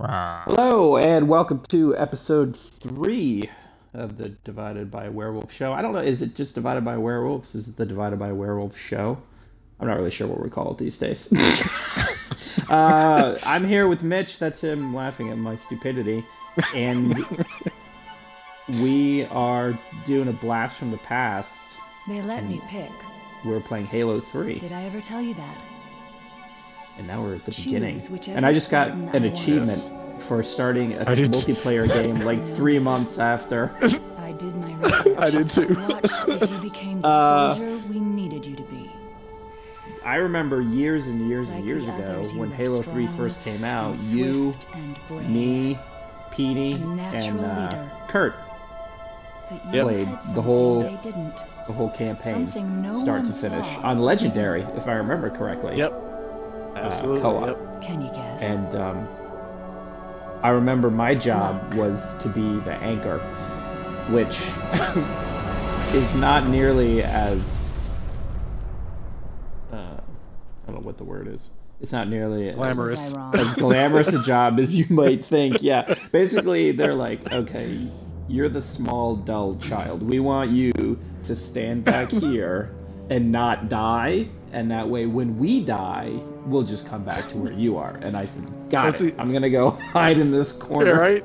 Hello, and welcome to episode 3 of the Divided by Werewolves show. I don't know, is it just Divided by Werewolves? Is it the Divided by Werewolves show? I'm not really sure what we call it these days. I'm here with Mitch, that's him laughing at my stupidity, and we are doing a blast from the past. They let me pick. We're playing Halo 3. Did I ever tell you that? And now we're at the beginning. Whichever And I just got Spartan an I achievement for starting a multiplayer game like 3 months after. I did my research. I did too. I watched as you became the soldier we needed you to be. I remember years and years and Like years the ago others, you when were Halo 3 strong first came out, and you, swift and brave. me, Petey, A natural and leader. Kurt But you played had the something whole they didn't. campaign, Something no start one to finish, saw. on Legendary, if I remember correctly. Yep. Absolutely. Co-op. Yep. Can you guess? And I remember my job was to be the anchor, which is not nearly as I don't know what the word is. It's not nearly Glamorous. as glamorous a job as you might think. Yeah, basically they're like, okay, you're the small, dull child. We want you to stand back here and not die, and that way when we die, we'll just come back to where you are. And I said, got it. I'm gonna go hide in this corner. Yeah, right?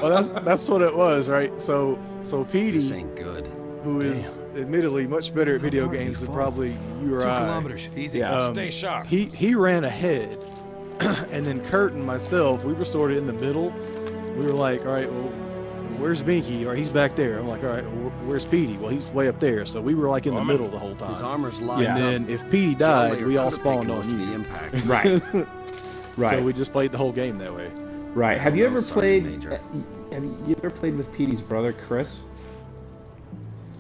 Well, that's what it was, right? So Petey, This ain't good. who is admittedly much better at video games than probably you or 2 I, kilometers. Easy. Stay sharp. he ran ahead, and then Kurt and myself, we were sort of in the middle. We were like, all right, well, where's Binky? Or he's back there. I'm like, all right, where's Petey? Well, he's way up there. So we were like in the middle the whole time. His armor's lined Yeah. up. And then if Petey died, we all spawned on The you. impact. Right. Right. So we just played the whole game that way. Right. Have you ever Sorry, played? Major. Have you ever played with Petey's brother, Chris?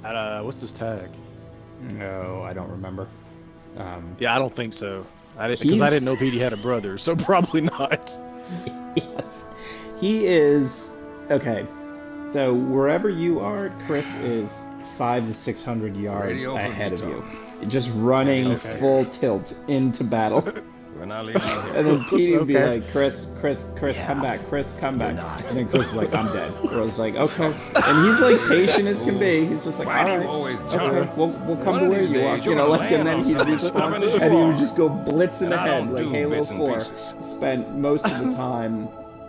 What's his tag? No, I don't remember. Yeah, I don't think so. Because I didn't know Petey had a brother, so probably not. Yes. He is okay. So wherever you are, Chris is 500 to 600 yards Radio ahead of from you, just running Okay. full tilt into battle. We're not leaving you here. And then Petey would be Okay. like, Chris, come back, Chris, come back. And then Chris is like, I'm dead. Or I was like, okay. And he's like patient as can be. He's just like, Why all do you right, always jump? okay, we'll come One to of where these you are. days, You you're know, gonna like, and land then on he'd something respawn, stubborn as you and he would are. just go blitzing And I ahead. don't Like do Halo bits and 4 pieces. spent most of the time,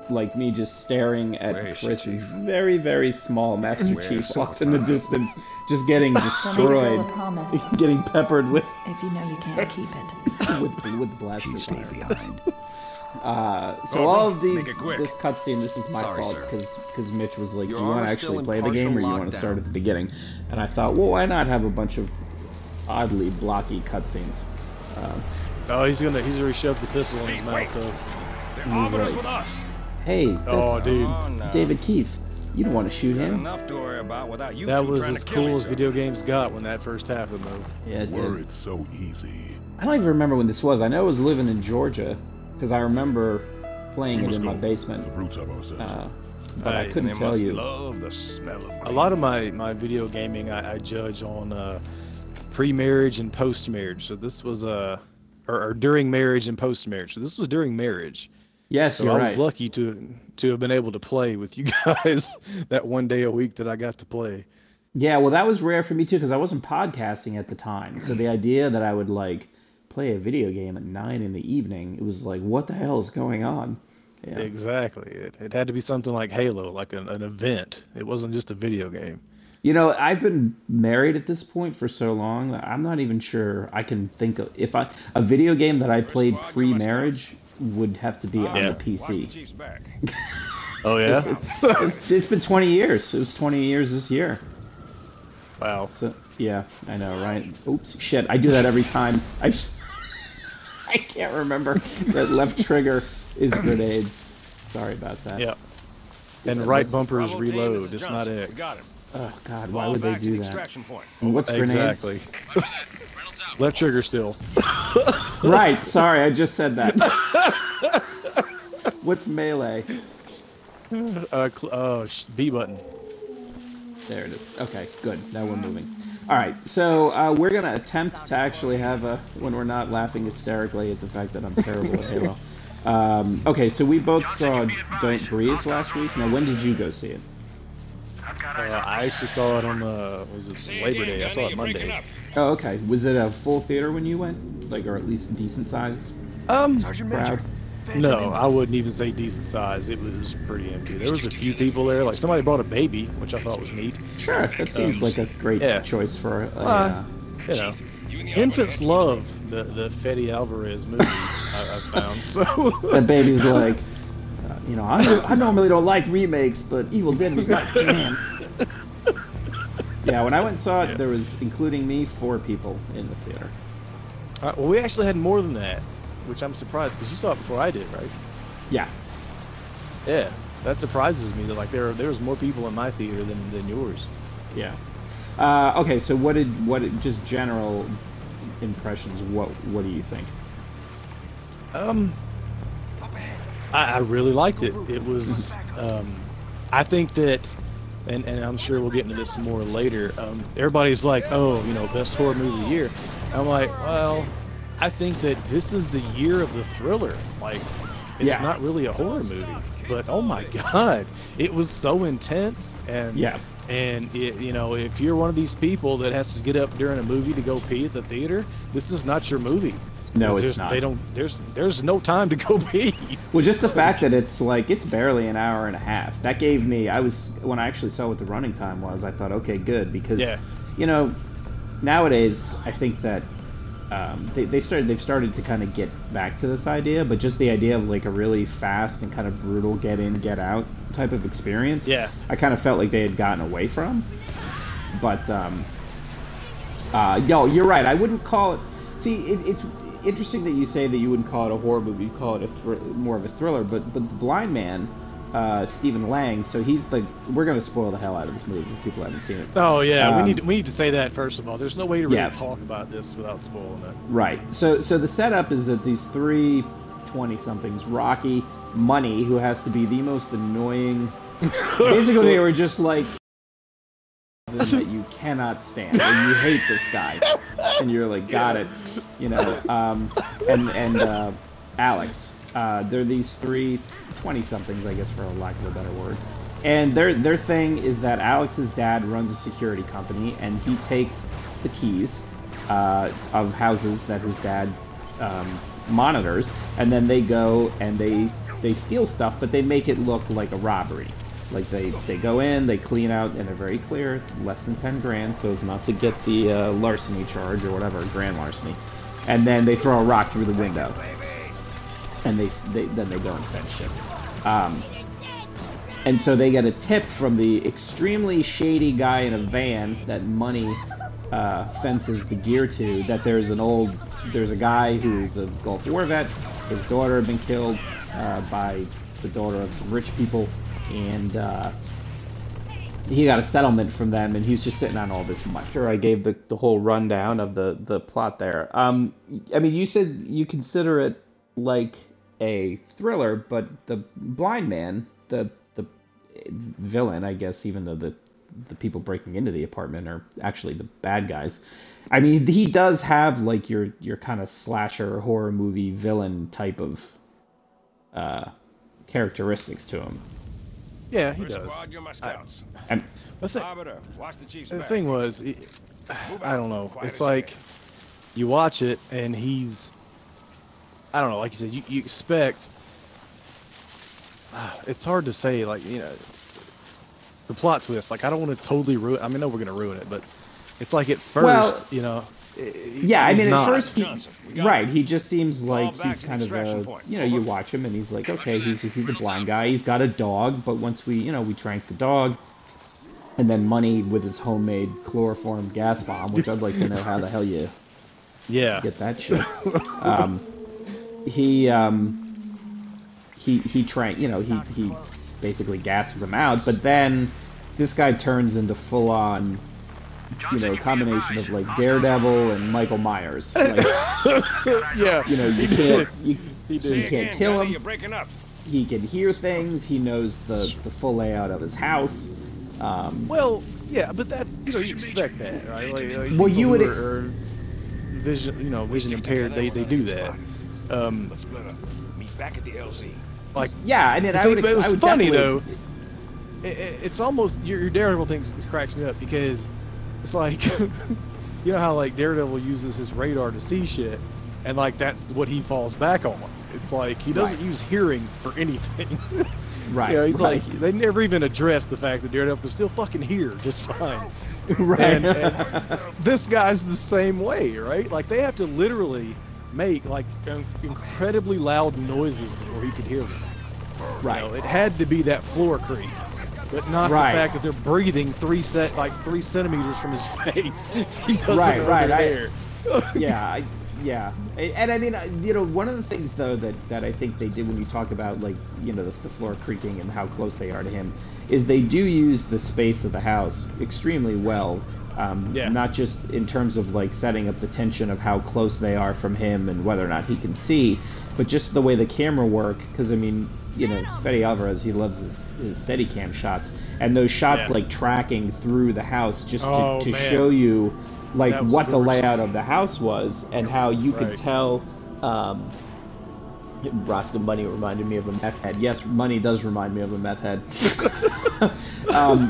like me just staring at Where is she, Chris's Chief? very, very small Master Where's Chief off in the Summertime? distance, just getting Tell me the girl destroyed, a promise. getting peppered with If you know you can't keep it. with blaster Stay fire. behind. So Over. all of these, Make it quick. this cutscene, this is my Sorry, fault sir. because Mitch was like, Your "Do you want to armor's actually still in play the game, or partial you want to start lockdown." at the beginning?" And I thought, well, why not have a bunch of oddly blocky cutscenes? Oh, he's already shoved the pistol in his mouth, Wait. though. The He's arbiter's like- with us. Hey, that's Oh, dude. Oh, no. David Keith. You don't want to shoot him. Enough to worry about without you That two was trying as to kill cool as each video other. games got when that first happened, though. Yeah, it Were did. it so easy. I don't even remember when this was. I know I was living in Georgia because I remember playing We it must in my go basement, to the roots of ourselves. but I Hey, couldn't They tell must you. love the smell of A lot of my video gaming I judge on pre-marriage and post-marriage. So this was or during marriage and post-marriage. So this was during marriage. Yes, So you're I was right. lucky to have been able to play with you guys that one day a week that I got to play. Yeah, well, that was rare for me too because I wasn't podcasting at the time. So the idea that I would like play a video game at 9 in the evening, it was like, what the hell is going on? Yeah. Exactly. It had to be something like Halo, like an event. It wasn't just a video game. You know, I've been married at this point for so long that I'm not even sure I can think of a video game that I played pre-marriage would have to be on Yeah. the Watch the PC. Chief's back. Oh yeah. It's been 20 years. It was 20 years this year. Wow. So yeah, I know, right? Oops, shit! I do that every time. I can't remember that left trigger is grenades. Sorry about that. Yeah. And right that's- bumper is Bravo team, this reload. is It's not Johnson. We X. got him. Oh God, why Fall would they back to the do that? extraction point. And what's grenades? Exactly. Left trigger still. Right. Sorry, I just said that. What's melee? B button. There it is. Okay, good. Now we're moving. All right, so we're gonna attempt to actually have a when we're not laughing hysterically at the fact that I'm terrible at Halo. Okay, so we both saw Don't Breathe last week. Now, when did you go see it? I actually saw it on was it Labor Day? I saw it Monday. Oh, okay. Was it a full theater when you went? Like, or at least decent size crowd? No, I wouldn't even say decent size. It was pretty empty. There was a few people there. Like somebody brought a baby, which I thought was neat. Sure, that seems like a great choice for a, you know, infants love the Fede Alvarez movies. I've found so. That baby's like, you know, I normally don't like remakes, but Evil Dead was my jam. Yeah, when I went and saw it, there was, including me, 4 people in the theater. All right, well, we actually had more than that, which I'm surprised because you saw it before I did, right? Yeah. Yeah, that surprises me that like there was more people in my theater than yours. Yeah. Okay, so what just general impressions? What do you think? I really liked it. It was, I think that, and I'm sure we'll get into this more later. Everybody's like, oh, you know, best horror movie of the year. I'm like, well, I think that this is the year of the thriller. Like, it's not really a horror movie, but oh my god, it was so intense and And it, you know, if you're one of these people that has to get up during a movie to go pee at the theater, this is not your movie. No, it's not. There's no time to go pee. Well, just the fact that it's like it's barely an hour and a half. That gave me. When I actually saw what the running time was, I thought, okay, good, because you know, nowadays I think that they've started to kind of get back to this idea, but just the idea of like a really fast and kind of brutal get in, get out type of experience. Yeah, I kind of felt like they had gotten away from. But no, you're right. I wouldn't call it. See, it's interesting that you say that you wouldn't call it a horror movie, you'd call it more of a thriller. But the Blind Man, Stephen Lang, so he's the. We're gonna spoil the hell out of this movie if people haven't seen it. Oh yeah, we need to say that first of all. There's no way to really talk about this without spoiling it. Right. So the setup is that these 3 20-somethings, Rocky, Money, who has to be the most annoying. Basically, they were just like. That you cannot stand, and you hate this guy, and you're like, got it, you know. And Alex, they're these 3 20-somethings, I guess, for a lack of a better word. And their thing is that Alex's dad runs a security company, and he takes the keys of houses that his dad monitors, and then they go and they steal stuff, but they make it look like a robbery. Like they go in, they clean out, and they're very clear, less than 10 grand, so as not to get the larceny charge or whatever, grand larceny. And then they throw a rock through the window, and then they go and fence shit. And so they get a tip from the extremely shady guy in a van that Money fences the gear to, that there's a guy who's a Gulf War vet. His daughter had been killed by the daughter of some rich people. And he got a settlement from them, and he's just sitting on all this money. Sure, I gave the whole rundown of the plot there. I mean, you said you consider it like a thriller, but the Blind Man, the villain, I guess, even though the people breaking into the apartment are actually the bad guys. I mean, he does have like your kind of slasher horror movie villain type of characteristics to him. Yeah, he does. The thing was, I don't know. It's like you watch it and he's, I don't know. Like you said, you expect. It's hard to say, like, you know, the plot twist. Like, I don't want to totally ruin. I mean, no, we're gonna ruin it, but it's like at first, you know. Yeah, I mean, at first, he just seems like he's kind of a, you know, you watch him and he's like, okay, he's a blind guy, he's got a dog, but once we trank the dog, and then Money with his homemade chloroform gas bomb, which I'd like to know how the hell you get that shit. He trank, you know, he basically gasses him out, but then this guy turns into full-on, you know, a combination of like Daredevil and Michael Myers. Like, yeah, you know, you can't kill him. He can hear things. He knows the full layout of his house. Well, yeah, but that's, you know, you expect that, right? Like well, you would vision impaired. They do that. Back at the LZ. Like, yeah, I mean, the I thing- would. but it was I would funny definitely- though. It's almost your Daredevil thing cracks me up because it's like you know how like Daredevil uses his radar to see shit, and like that's what he falls back on. It's like he doesn't use hearing for anything. Right. You know, he's right. like they never even addressed the fact that Daredevil can still fucking hear just fine. Right. And this guy's the same way, right? Like they have to literally make like incredibly loud noises before he could hear them. Right. You know, it had to be that floor creak, but not Right. the fact that they're breathing 3 centimeters from his face. He doesn't Right, know right, they're there. Yeah, yeah, and I mean, you know, one of the things though that I think they did when you talk about like, you know, the floor creaking and how close they are to him, is they do use the space of the house extremely well. Yeah. Not just in terms of like setting up the tension of how close they are from him and whether or not he can see, but just the way the camera work. Because I mean, you know, Fede Alvarez, he loves his Steadicam shots, and those shots Yeah. like tracking through the house just Oh, to man. show you like That was what the gorgeous. layout of the house was and how you could Right. tell. Roscoe Money reminded me of a meth head. Yes, Money does remind me of a meth head.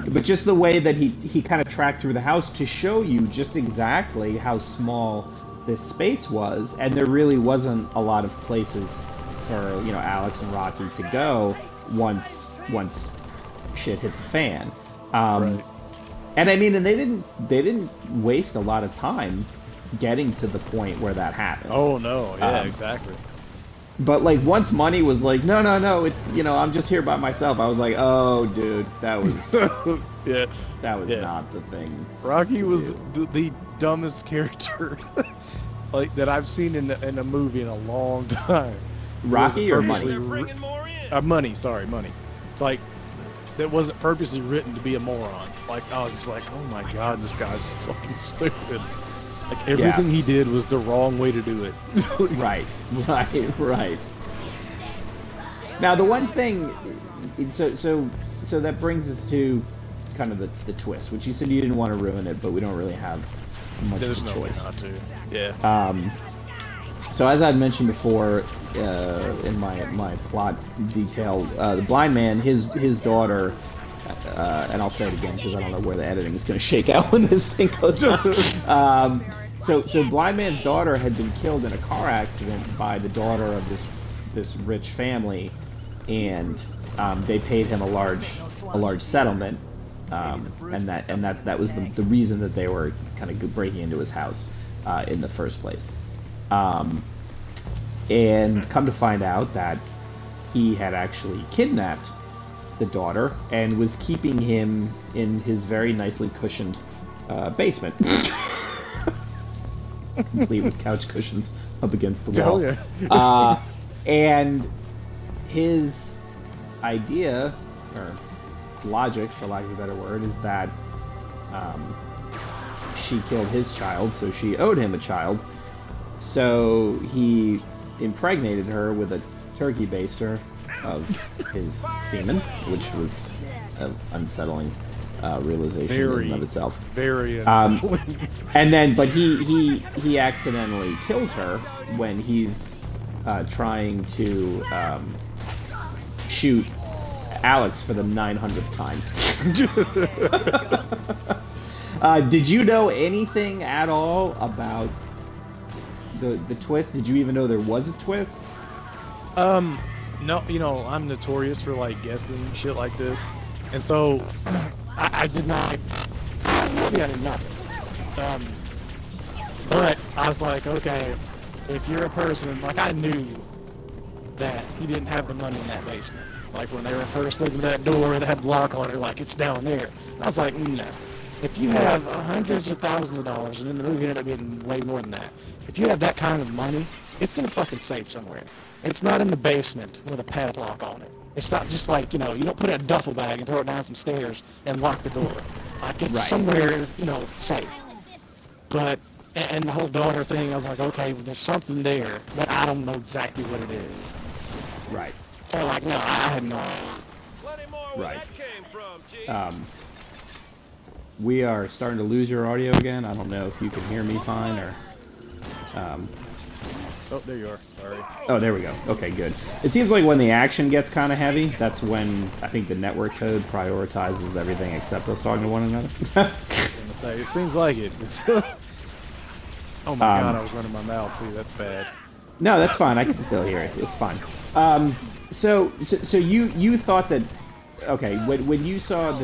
But just the way that he kind of tracked through the house to show you just exactly how small this space was, and there really wasn't a lot of places for, you know, Alex and Rocky to go once shit hit the fan. Right. And I mean, and they didn't waste a lot of time getting to the point where that happened. Oh no, yeah, exactly. But like once Money was like, no, it's, you know, I'm just here by myself. I was like, oh, dude, that was Yeah. Yeah. not the thing. Rocky was the dumbest character like that I've seen in a movie in a long time. It Rocky or wasn't Money? purposely Bringing more in. Money, sorry, Money. It's like that wasn't purposely written to be a moron. Like I was just like, oh my god, this guy's fucking stupid. Like everything he did was the wrong way to do it. Right. Now the one thing, so that brings us to kind of the twist, which you said you didn't want to ruin it, but we don't really have much There's of a no way choice. not to. Yeah. So as I'd mentioned before, in my plot detail, the blind man, his daughter, and I'll say it again because I don't know where the editing is going to shake out when this thing goes on. So blind man's daughter had been killed in a car accident by the daughter of this rich family, and they paid him a large settlement, and that was the reason that they were kind of breaking into his house in the first place. And come to find out that he had actually kidnapped the daughter and was keeping him in his very nicely cushioned basement, complete with couch cushions up against the wall. Oh, yeah. And his idea, or logic, for lack of a better word, is that she killed his child, so she owed him a child. So he impregnated her with a turkey baster of his semen, which was an unsettling realization in and of itself. Very unsettling. And then, but he accidentally kills her when he's trying to shoot Alex for the 900th time. Did you know anything at all about the twist? Did you even know there was a twist? No, you know, I'm notorious for like guessing shit like this, and so I did not. Maybe I did nothing. But I was like, okay, if you're a person, like I knew that he didn't have the money in that basement. Like when they were first looking at that door that had the lock on it, like it's down there. And I was like, no. If you have hundreds of thousands of dollars, and in the movie it ended up being way more than that, if you have that kind of money, it's in a fucking safe somewhere. It's not in the basement with a padlock on it. It's not just like, you know, you don't put it in a duffel bag and throw it down some stairs and lock the door. Like it's somewhere, you know, safe. But, and the whole daughter thing, I was like, okay, well, there's something there, but I don't know exactly what it is. Right. So like, no, I had no idea. Plenty more where Right. that came from, G. We are starting to lose your audio again. I don't know if you can hear me fine or... Oh, there you are. Sorry. Oh, there we go. Okay, good. It seems like when the action gets kind of heavy, that's when I think the network code prioritizes everything except us talking to one another. I was gonna say, it seems like it. Oh my god, I was running my mouth too. That's bad. No, that's fine. I can still hear it. It's fine. So you thought that, okay, when you saw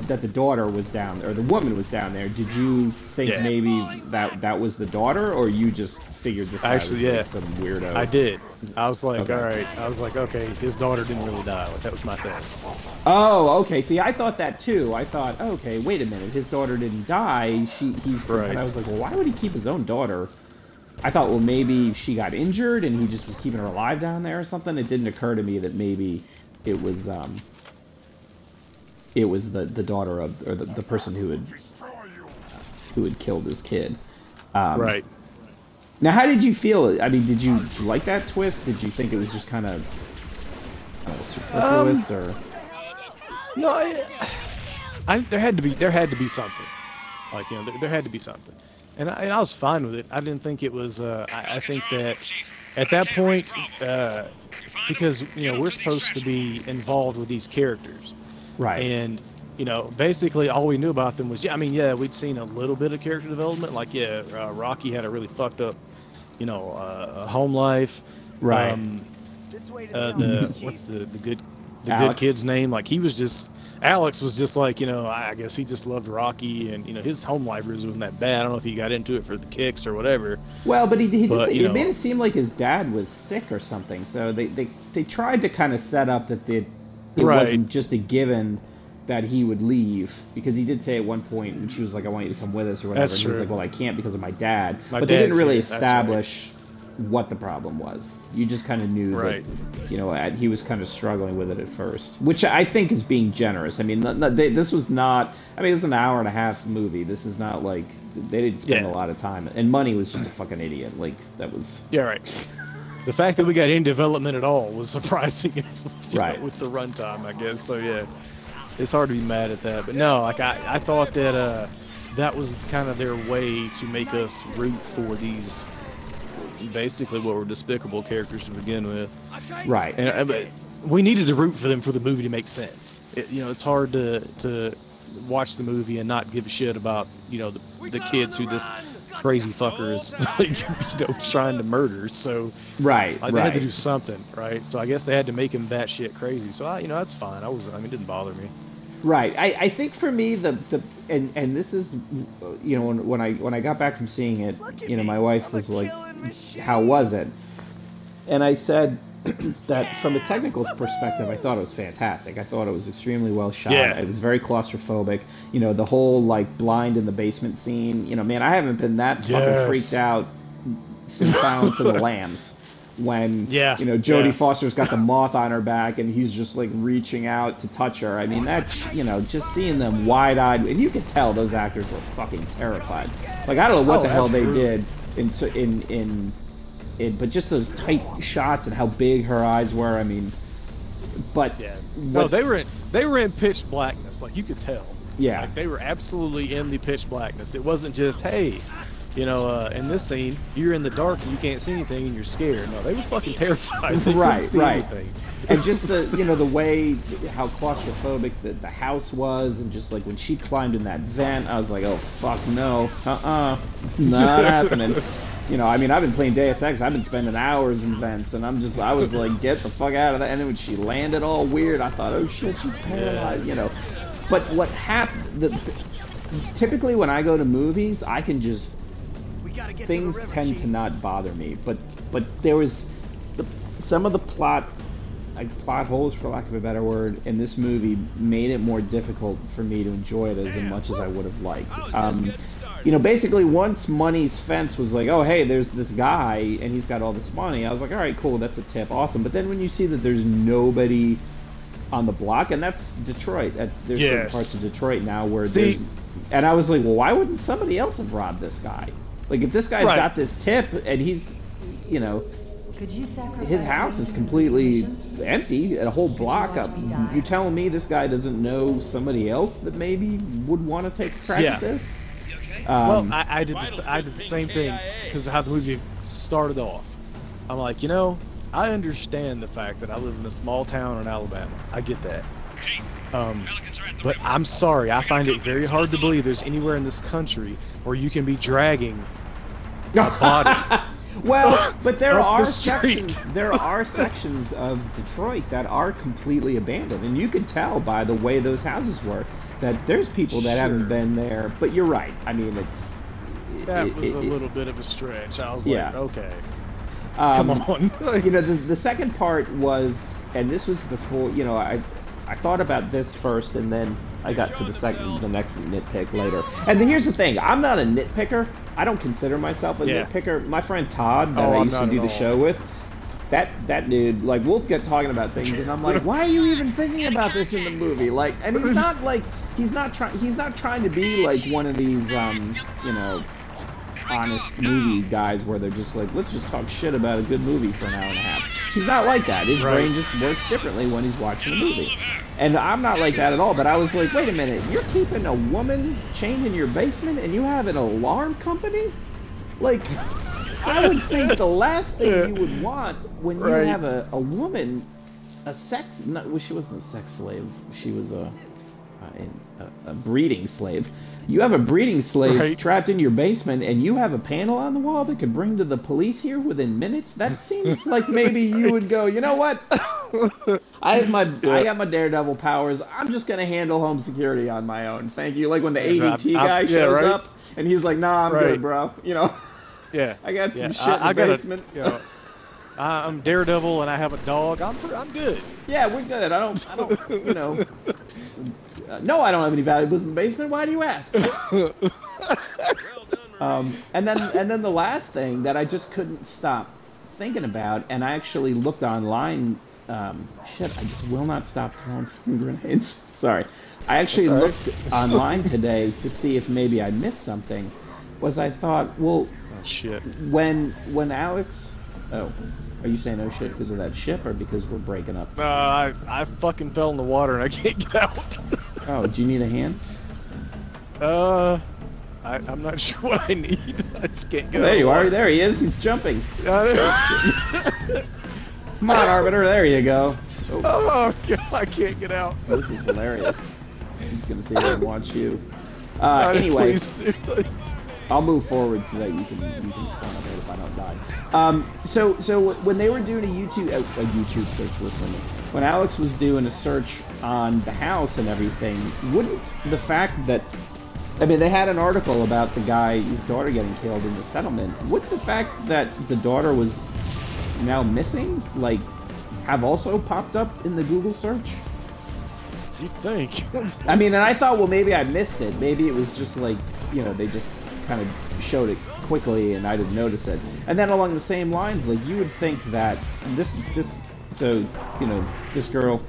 that the daughter was down, or the woman was down there, did you think maybe that was the daughter, or you just figured this guy was like some weirdo? I did. I was like, all right. I was like, okay, his daughter didn't really die. Like, that was my thing. Oh, okay. See, I thought that too. I thought, okay, wait a minute, his daughter didn't die. He's right. And I was like, well, why would he keep his own daughter? I thought, well, maybe she got injured and he just was keeping her alive down there or something. It didn't occur to me that maybe it was the daughter of, or the person who had killed his kid. Right. Now, how did you feel? I mean, did you like that twist? Did you think it was just kind of superfluous, or? No, there had to be something. Like, you know, there had to be something, and I was fine with it. I didn't think it was. I think that at that point, because you know we're supposed to be involved with these characters, right? And you know, basically all we knew about them was, we'd seen a little bit of character development. Like, Rocky had a really fucked up, home life. Right. What's the good kid's name? Like, Alex was just like, I guess he just loved Rocky, and his home life wasn't that bad. I don't know if he got into it for the kicks or whatever. Well, but it made it seem like his dad was sick or something. So they tried to kind of set up that it wasn't just a given that he would leave, because he did say at one point when she was like, I want you to come with us or whatever, and he was like, well, I can't because of my dad. But they didn't really establish what the problem was. You just kind of knew that, he was kind of struggling with it at first, which I think is being generous. I mean, this was not, it's an hour and a half movie. This is not like, they didn't spend a lot of time, and Money was just a fucking idiot. Like, that was... Yeah, right. The fact that we got any development at all was surprising with the runtime, I guess. So, yeah. It's hard to be mad at that, but no, like I thought that that was kind of their way to make us root for these, basically what were despicable characters to begin with. Right. And but we needed to root for them for the movie to make sense. It's hard to watch the movie and not give a shit about the kids who this crazy fucker is trying to murder. So they had to do something, right? So I guess they had to make him batshit crazy. So that's fine. It didn't bother me. Right. I think for me and this is when I got back from seeing it, my wife was like, how was it? And I said that from a technical perspective, I thought it was fantastic. I thought it was extremely well shot. Yeah. It was very claustrophobic. The whole like blind in the basement scene. Man, I haven't been that fucking freaked out since Silence of the Lambs. When Jodie Foster's got the moth on her back and he's just like reaching out to touch her. I mean, that just seeing them wide-eyed, and you could tell those actors were fucking terrified. Like, I don't know what the hell they did in but just those tight shots and how big her eyes were. I mean, but no, they were in pitch blackness. Like, you could tell. Yeah, like, they were absolutely in the pitch blackness. It wasn't just, hey, in this scene, you're in the dark and you can't see anything and you're scared. No, they were fucking terrified. They couldn't see anything. And just the way how claustrophobic the house was, and just like when she climbed in that vent, I was like, oh fuck no, not happening. I've been playing Deus Ex. I've been spending hours in vents, and I was like, get the fuck out of that. And then when she landed all weird, I thought, oh shit, she's paralyzed. But what happened? Typically, when I go to movies, I can just things tend to not bother me. But there was some of the plot holes, for lack of a better word, in this movie made it more difficult for me to enjoy it as much as I would have liked. Basically, once Money's fence was like, oh, hey, there's this guy, and he's got all this money, I was like, all right, cool, that's a tip, awesome. But then when you see that there's nobody on the block, and that's Detroit, there's certain parts of Detroit now where there's... And I was like, well, why wouldn't somebody else have robbed this guy? Like, if this guy's got this tip, and he's, Could you his house is completely empty, a whole block up. You telling me this guy doesn't know somebody else that maybe would want to take a crack at this? Well, I did the same thing because of how the movie started off. I'm like, you know, I understand the fact that I live in a small town in Alabama. I get that. But I'm sorry, I find it very hard to believe there's anywhere in this country where you can be dragging a body. Well, but there Up are the street. sections. There are sections of Detroit that are completely abandoned, and you could tell by the way those houses were that there's people that haven't been there. But you're right. I mean, That was a little bit of a stretch. I was yeah. like, okay, come on. You know, the second part was, and this was before. You know, I thought about this first, and then I got to the next nitpick later. And then here's the thing: I'm not a nitpicker. I don't consider myself a nitpicker. My friend Todd, that I used to do the show with, that dude, like, we'll get talking about things, and I'm like, why are you even thinking about this in the movie? Like, and he's not like, he's not trying to be like one of these, you know, honest movie guys where they're just like, let's just talk shit about a good movie for an hour and a half. He's not like that. His brain just works differently when he's watching a movie. And I'm not like that at all, but I was like, wait a minute, you're keeping a woman chained in your basement and you have an alarm company? Like, I would think the last thing you would want when you have a woman, well, she wasn't a sex slave, she was a breeding slave. You have a breeding slave trapped in your basement, and you have a panel on the wall that could bring to the police here within minutes? That seems like maybe you would go, you know what? I got my daredevil powers. I'm just going to handle home security on my own. Thank you. Like when the ADT guy shows up, and he's like, nah, I'm good, bro. You know? Yeah. I got some shit in the basement. You know, I'm Daredevil, and I have a dog. I'm good. Yeah, we're good. I don't, you know... no, I don't have any valuables in the basement. Why do you ask? And then the last thing that I just couldn't stop thinking about, and I actually looked online. Shit, I just will not stop throwing food grenades. Sorry. I actually looked online today to see if maybe I missed something. I thought, well, shit. When Alex, are you saying oh shit because of that ship or because we're breaking up? I fucking fell in the water and I can't get out. Oh, do you need a hand? I'm not sure what I need. I just can't get out. There you are. There he is. He's jumping. Come on, Arbiter. There you go. Oh, God. I can't get out. This is hilarious. I'm just going to sit here and watch you. Anyway, please. I'll move forward so that you can spawn up there if I don't die. So when they were doing a YouTube search, listen, when Alex was doing a search on the house and everything, wouldn't the fact that, I mean, they had an article about the guy, his daughter getting killed in the settlement, wouldn't the fact that the daughter was now missing, like, have also popped up in the Google search? You'd think. I mean, and I thought, well, maybe I missed it. Maybe it was just like, you know, they just kind of showed it quickly and I didn't notice it. And then along the same lines, like, you would think that so, you know, this girl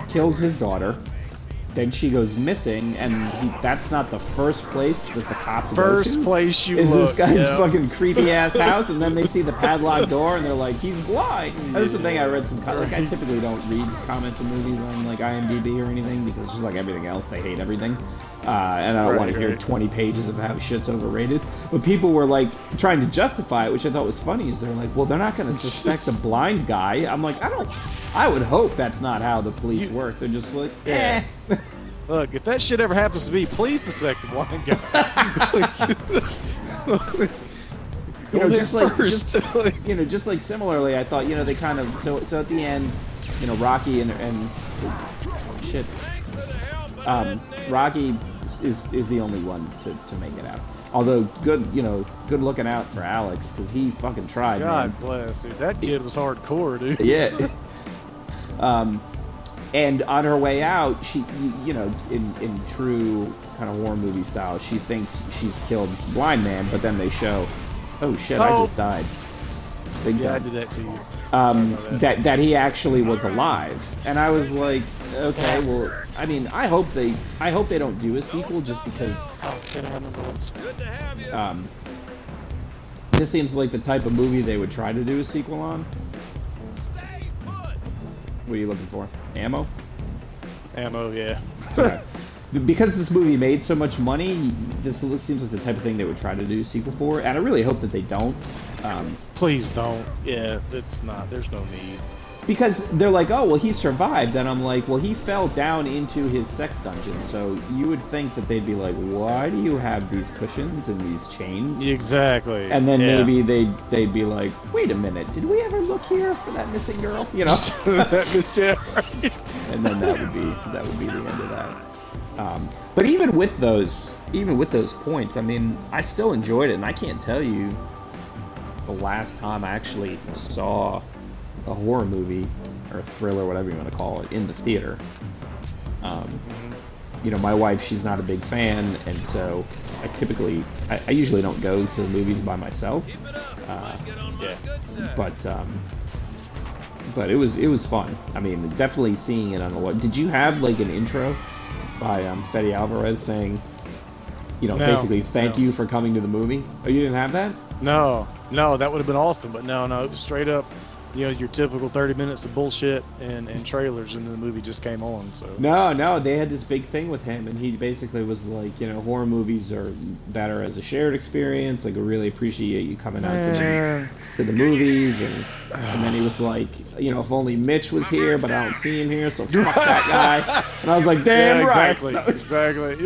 kills his daughter, then she goes missing, and that's not the first place that the cops go to. First place you is look, this guy's fucking creepy ass house, and then they see the padlocked door, and they're like, he's blind. And this is the thing I read some, like, I typically don't read comments of movies on like IMDb or anything because just like everything else, they hate everything, and I don't want to hear 20 pages of how shit's overrated. But people were like trying to justify it, which I thought was funny. Is they're like, well, they're not going to suspect a blind guy. I'm like, I would hope that's not how the police work. They're just like, eh. Look, if that shit ever happens to me, please suspect the blind guy. You know, just like similarly, I thought, you know, they kind of so at the end, you know, Rocky and shit, Rocky is the only one to make it out. Although good looking out for Alex because he fucking tried. God bless, dude. That kid was hardcore, dude. Yeah. And on her way out, she, you know, in true kind of horror movie style, she thinks she's killed the blind man, but then they show, oh shit, I just died. Big time. I did that to you. That he actually was alive, and I was like, okay, well, I mean, I hope they don't do a sequel just because. This seems like the type of movie they would try to do a sequel on. What are you looking for? Ammo? Ammo, yeah. Okay. because this movie made so much money, this seems like the type of thing they would try to do a sequel for, and I really hope that they don't. Please don't. Yeah, it's not. There's no need. Because they're like, oh, well, he survived. And I'm like, well, he fell down into his sex dungeon. So you would think that they'd be like, why do you have these cushions and these chains? Exactly. And then maybe they'd be like, wait a minute, did we ever look here for that missing girl? You know? That missing, right? And then that would be the end of that. But even with those points, I mean, I still enjoyed it, and I can't tell you the last time I actually saw a horror movie or a thriller, whatever you want to call it, in the theater. You know, my wife, she's not a big fan, and so I usually don't go to the movies by myself. But it was fun. I mean, definitely seeing it on the web. Did you have like an intro by Fede Alvarez saying, you know, basically thank you for coming to the movie? Oh, you didn't have that? No, that would have been awesome, but no, it was straight up, you know, your typical 30 minutes of bullshit and trailers, and then the movie just came on. So No, they had this big thing with him, and he basically was like, you know, horror movies are better as a shared experience. Like, I really appreciate you coming out to the movies, and then he was like, you know, if only Mitch was here, but I don't see him here, so fuck that guy. And I was like, damn exactly, right. exactly.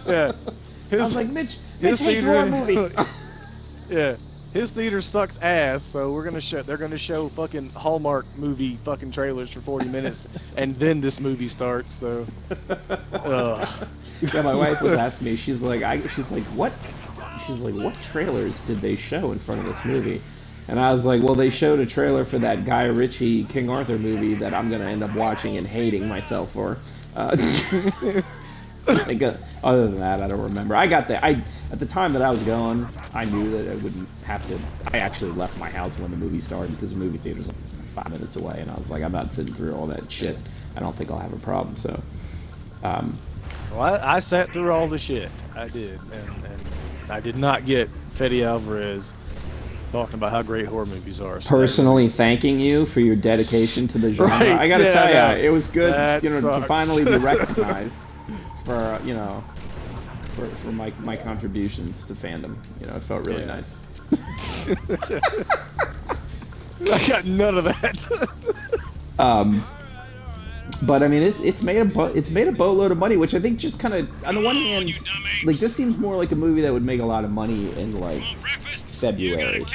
Yeah. I was like, Mitch hates horror movie. Yeah. His theater sucks ass, so they're gonna show fucking Hallmark movie fucking trailers for 40 minutes, and then this movie starts. So, yeah, my wife was asking me. She's like, what trailers did they show in front of this movie? And I was like, well, they showed a trailer for that Guy Ritchie King Arthur movie that I'm gonna end up watching and hating myself for. Other than that, I don't remember. I got there. At the time that I was going, I knew that I wouldn't have to. I actually left my house when the movie started because the movie theater's like 5 minutes away, and I was like, I'm not sitting through all that shit. I don't think I'll have a problem. So, well, I sat through all the shit. I did, and I did not get Fede Alvarez talking about how great horror movies are. So personally thanking you for your dedication to the genre. Right, I got to tell you, it was good, you know, sucks. to finally be recognized for, you know, for my contributions to fandom. You know, it felt really nice. I got none of that. But I mean, it's made a boatload of money, which I think just kind of, on the one hand, like, this seems more like a movie that would make a lot of money in like February.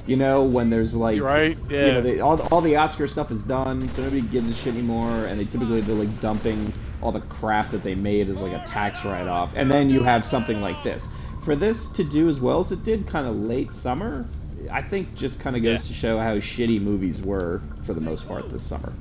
You know, when there's like, right? Yeah. You know, all the Oscar stuff is done, so nobody gives a shit anymore, and they're like dumping all the crap that they made as like a tax write-off, and then you have something like this. For this to do as well as it did, kind of late summer, I think just kind of goes to show how shitty movies were for the most part this summer.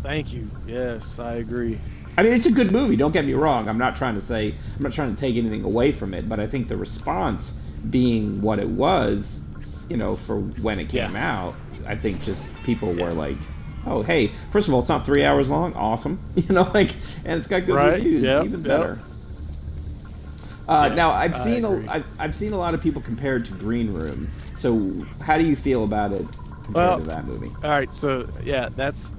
Thank you. Yes, I agree. I mean, it's a good movie. Don't get me wrong. I'm not trying to take anything away from it, but I think the response being what it was, you know, for when it came out, I think just people were like, oh, hey, first of all, it's not 3 hours long. Awesome. You know, like, and it's got good reviews. Even better. Now, I've seen a lot of people compare it to Green Room. So how do you feel about it compared to that movie? All right. So, yeah, that's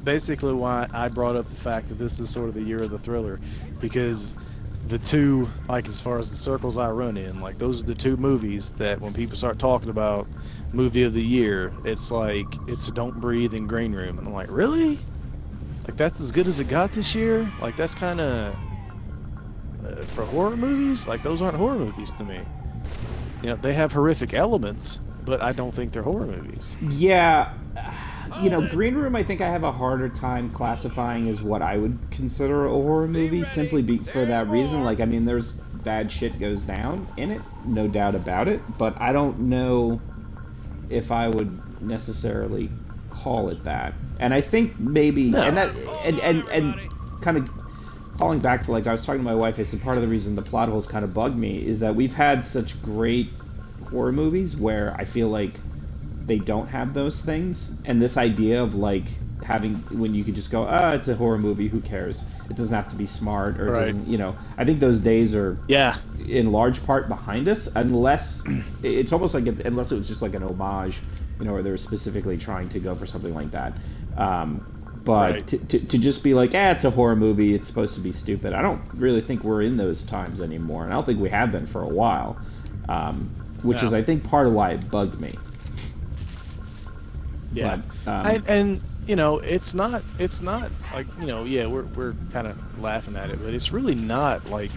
basically why I brought up the fact that this is sort of the year of the thriller, because the two, like, as far as the circles I run in, like, those are the two movies that when people start talking about movie of the year, it's like, it's Don't Breathe and Green Room. And I'm like, really? Like, that's as good as it got this year? Like, that's kind of, for horror movies? Like, those aren't horror movies to me. You know, they have horrific elements, but I don't think they're horror movies. Yeah. You know, Green Room, I think I have a harder time classifying as what I would consider a horror movie, simply for that reason. Like, I mean, there's bad shit goes down in it, no doubt about it, but I don't know if I would necessarily call it that. And I think maybe, and kind of calling back to, like, I was talking to my wife, I said part of the reason the plot holes kind of bug me is that we've had such great horror movies where I feel like they don't have those things, and this idea of like having, when you could just go, it's a horror movie, who cares, it doesn't have to be smart, or it doesn't, you know, I think those days are in large part behind us, unless it's almost like unless it was just like an homage, you know, or they were specifically trying to go for something like that. But Right. to just be like, it's a horror movie, it's supposed to be stupid. I don't really think we're in those times anymore, and I don't think we have been for a while, which is, I think, part of why it bugged me. Yeah, But, and you know, it's not like, you know, yeah, we're kind of laughing at it, but it's really not like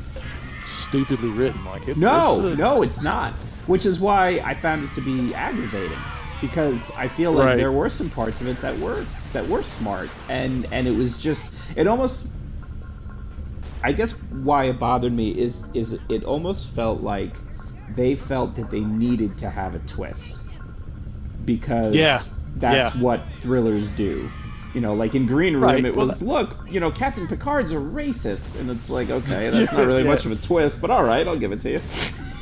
stupidly written. Like it's no, it's not. Which is why I found it to be aggravating, because I feel like there were some parts of it that were smart, and it was just, it almost, I guess why it bothered me is it almost felt like they felt that they needed to have a twist, because that's what thrillers do. You know, like in Green Room, it was, look, you know, Captain Picard's a racist, and it's like, okay, that's not really much of a twist, but all right, I'll give it to you.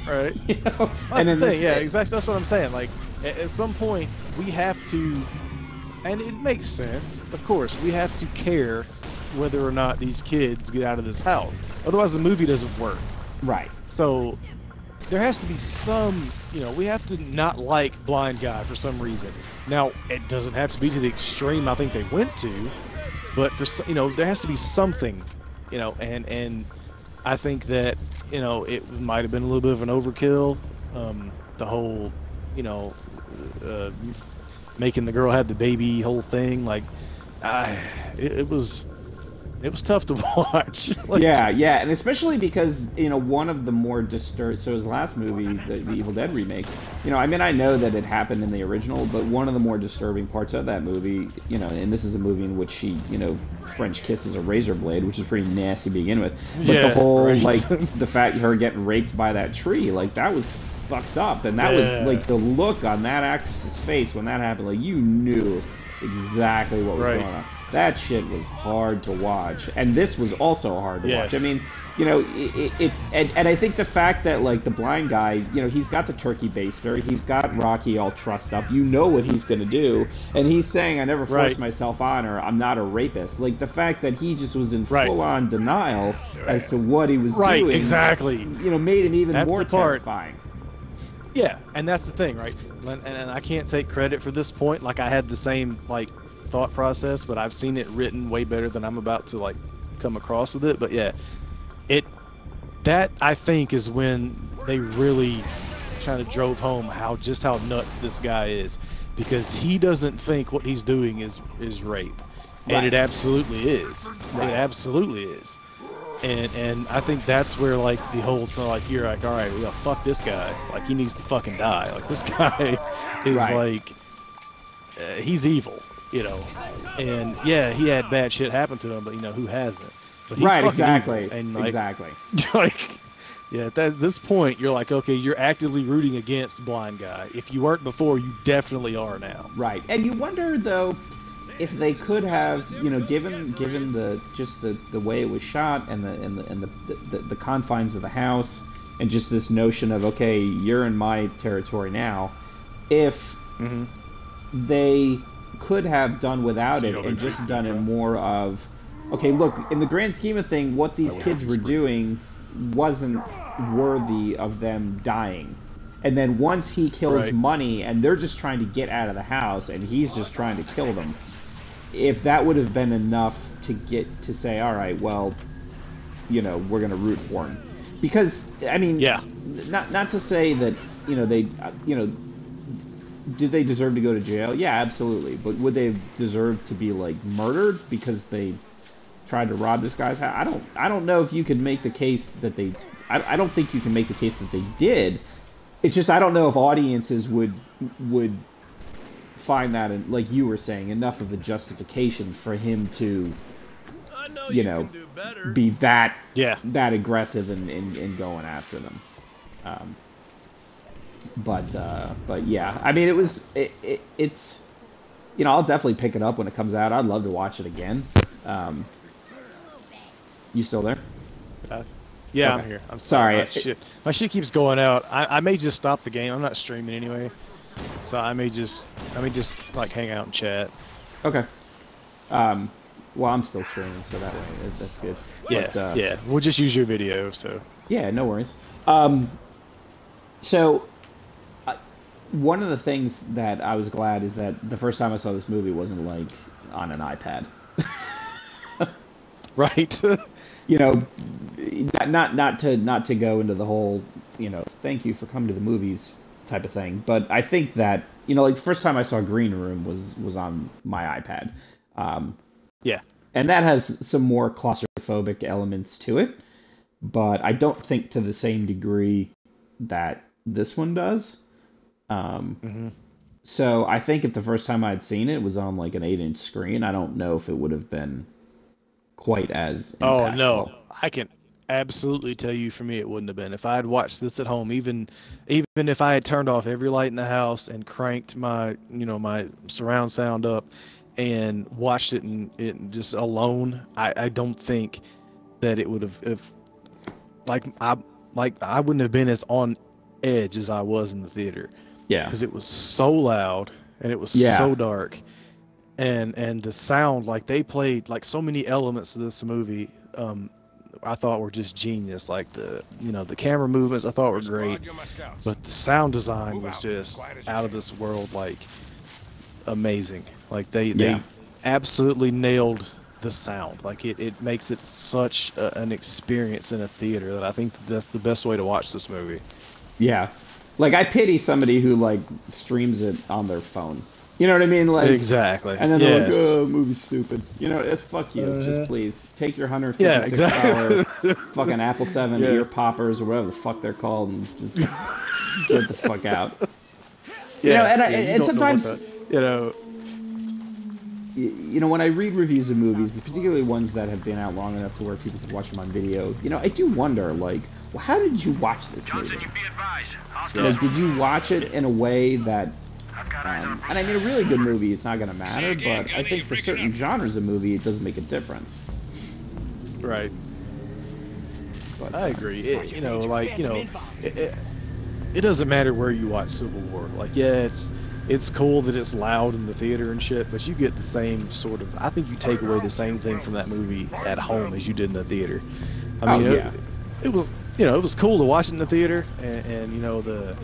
Right. You know? Well, and that's the thing, exactly. That's what I'm saying. Like, at some point, we have to, and it makes sense, of course, we have to care whether or not these kids get out of this house. Otherwise, the movie doesn't work. Right. So, there has to be some, you know, we have to not like Blind Guy for some reason. Now, it doesn't have to be to the extreme I think they went to, but for, you know, there has to be something, you know, and I think that, you know, it might have been a little bit of an overkill. The whole, you know, making the girl have the baby whole thing, like, it was tough to watch. Like, yeah, and especially because, you know, one of the more disturbed, so his last movie, the Evil Dead remake, you know, I mean, I know that it happened in the original, but one of the more disturbing parts of that movie, you know, and this is a movie in which she, you know, French kisses a razor blade, which is pretty nasty to begin with, but the whole, like, the fact her getting raped by that tree, like, that was fucked up, and that was, like, the look on that actress's face when that happened, like, you knew exactly what was going on. That shit was hard to watch, and this was also hard to watch. I mean, you know, and I think the fact that, like, the Blind Guy, you know, he's got the turkey baster, he's got Rocky all trussed up, you know what he's gonna do, and he's saying, I never forced myself on her, I'm not a rapist. Like, the fact that he just was in full-on denial as to what he was doing, you know, made him even more terrifying. Yeah, and that's the thing, right? And I can't take credit for this point. Like, I had the same, like, thought process, but I've seen it written way better than I'm about to, like, come across with it. But yeah, that I think is when they really kind of drove home how nuts this guy is, because he doesn't think what he's doing is rape, and it absolutely is. It absolutely is. And I think that's where, like, the whole thing, like, you're like, all right, we gotta fuck this guy. Like, he needs to fucking die. Like, this guy is like, he's evil, you know. And yeah, he had bad shit happen to him, but, you know, who hasn't? But he's exactly. evil. And, like, like, yeah, at this point, you're like, okay, you're actively rooting against Blind Guy. If you weren't before, you definitely are now. Right. And you wonder, though, if they could have, you know, given the just the way it was shot and the confines of the house, and just this notion of, okay, you're in my territory now, if they could have done without it and just done it more of, okay, look, in the grand scheme of things, what these kids were doing wasn't worthy of them dying. And then once he kills Money, and they're just trying to get out of the house, and he's just trying to kill them, if that would have been enough to get to say, all right, well, you know, we're going to root for him. Because, I mean, not to say that, you know, they, you know, did they deserve to go to jail? Yeah, absolutely. But would they deserve to be, like, murdered because they tried to rob this guy's house? I don't know if you could make the case that they, I don't think you can make the case that they did. It's just, I don't know if audiences would find that, like you were saying, enough of a justification for him to, you know, be that aggressive in going after them. But yeah, I mean, it's, you know, I'll definitely pick it up when it comes out. I'd love to watch it again. You still there? Yeah, okay. I'm here. I'm sorry. My shit keeps going out. I may just stop the game. I'm not streaming anyway, so I may just like hang out and chat. Okay. Well, I'm still streaming, so that way that's good. Yeah, but, yeah. We'll just use your video. So. Yeah, no worries. So, one of the things that I was glad is that the first time I saw this movie wasn't like on an iPad. Right. You know, not to go into the whole, you know, thank you for coming to the movies type of thing, but I think that, you know, like the first time I saw Green Room was on my iPad. Yeah. And that has some more claustrophobic elements to it, but I don't think to the same degree that this one does. So I think if the first time I'd seen it was on like an 8-inch screen, I don't know if it would have been quite as impactful. Oh no, I can absolutely tell you, for me, it wouldn't have been. If I had watched this at home, even if I had turned off every light in the house and cranked my, you know, my surround sound up and watched it in just alone, I don't think that it would have, if I wouldn't have been as on edge as I was in the theater. Yeah, because it was so loud and it was so dark, and the sound, like they played like so many elements of this movie. I thought were just genius. Like the camera movements I thought were great, but the sound design was just out of this world, like amazing. Like they absolutely nailed the sound. Like it makes it such an experience in a theater that I think that's the best way to watch this movie. Yeah. Like, I pity somebody who, like, streams it on their phone. You know what I mean? Like, exactly. And then they're like, oh, movie's stupid. You know, it's fuck you. Just please. Take your $156 fucking Apple 7 ear poppers or whatever the fuck they're called and just get the fuck out. Yeah. You know, and sometimes... You know, when I read reviews of movies, particularly ones that have been out long enough to where people can watch them on video, you know, I do wonder, like, well, how did you watch this movie? You know, did you watch it in a way that, and I mean, a really good movie, it's not going to matter, but I think for certain genres of movie, it does make a difference. Right. But, I agree. It doesn't matter where you watch Civil War. Like, yeah, it's cool that it's loud in the theater and shit, but you get the same sort of, I think you take away the same thing from that movie at home as you did in the theater. I mean, it was, you know, it was cool to watch it in the theater, and you know, the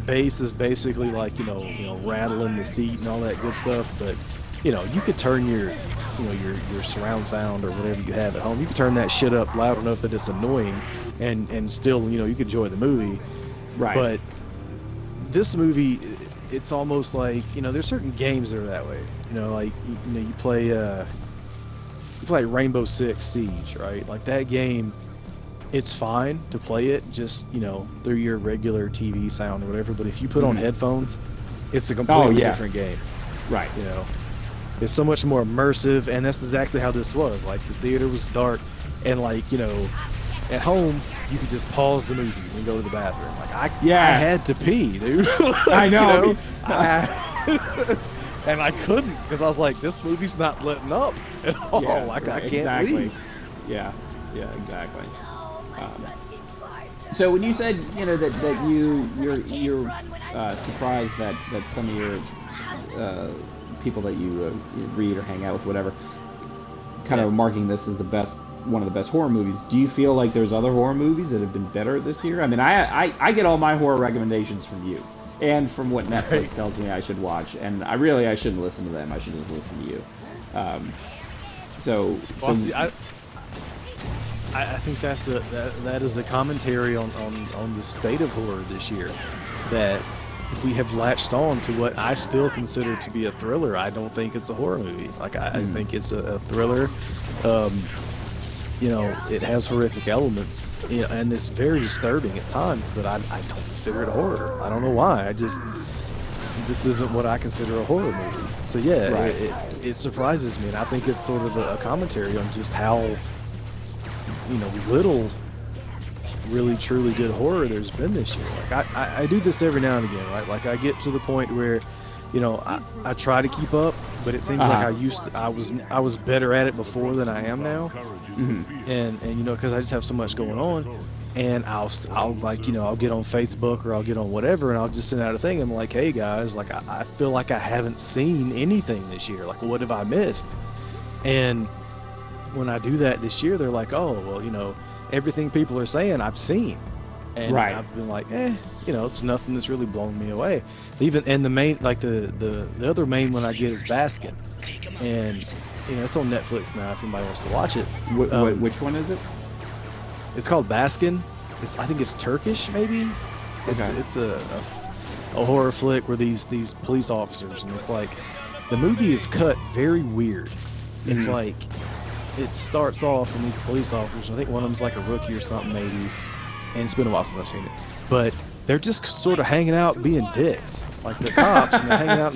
bass is basically like, you know, rattling the seat and all that good stuff, but you know, you could turn your surround sound or whatever you have at home, you could turn that shit up loud enough that it's annoying, and still, you know, you could enjoy the movie. Right. But this movie, it's almost like, you know, there's certain games that are that way. You know, like you play Rainbow Six Siege, right? Like that game, it's fine to play it just, you know, through your regular TV sound or whatever, but if you put on headphones, it's a completely different game. Right. You know, it's so much more immersive, and that's exactly how this was. Like, the theater was dark, and like, you know, at home you could just pause the movie and go to the bathroom. Like, I had to pee, dude. I know. You know? And I couldn't, because I was like, this movie's not letting up at all. Yeah, like, I can't exactly. leave. Yeah, exactly. So when you said, you know, that you're surprised that some of your people that you read or hang out with, whatever, kind of marking this as one of the best horror movies, do you feel like there's other horror movies that have been better this year? I mean, I get all my horror recommendations from you and from what Netflix tells me I should watch, and I shouldn't listen to them. I should just listen to you. I think that is a commentary on the state of horror this year, that we have latched on to what I still consider to be a thriller. I don't think it's a horror movie. Like, I think it's a thriller. You know, it has horrific elements, you know, and it's very disturbing at times, but I don't consider it a horror. I don't know why. This isn't what I consider a horror movie. So yeah, right. It surprises me, and I think it's sort of a commentary on just how, you know, little really truly good horror there's been this year. Like, I do this every now and again, right? Like, I get to the point where, you know, I try to keep up, but it seems like I was better at it before than I am now. And you know, because I just have so much going on, and I'll like, you know, I'll get on Facebook or I'll get on whatever, and I'll just send out a thing. I'm like, hey guys, like, I feel like I haven't seen anything this year. Like, what have I missed? And when I do that this year, they're like, oh, well, you know, everything people are saying I've seen. and Right. I've been like, it's nothing that's really blown me away. And the main, like the other main one I get is Baskin, and it's on Netflix now if anybody wants to watch it. Which one is it? It's called Baskin. I think it's Turkish, maybe. It's a horror flick where these police officers, and it's like the movie is cut very weird. It's like it starts off and these police officers, I think one of them's like a rookie or something maybe, and it's been a while since I've seen it, but they're just sort of hanging out being dicks, like they're cops and they're hanging out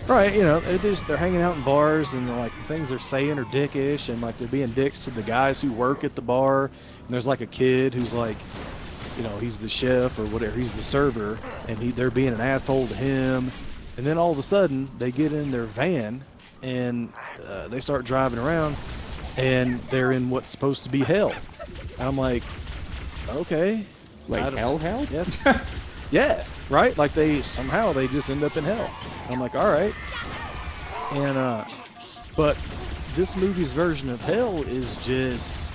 they're hanging out in bars, and like the things they're saying are dickish, and like they're being dicks to the guys who work at the bar, and there's like a kid who's like, he's the chef or whatever, he's the server, and they're being an asshole to him. And then all of a sudden they get in their van and they start driving around, and they're in what's supposed to be hell. And I'm like, okay, Like hell? yes. Yeah, right, like they just end up in hell. And I'm like, all right. And but this movie's version of hell is just,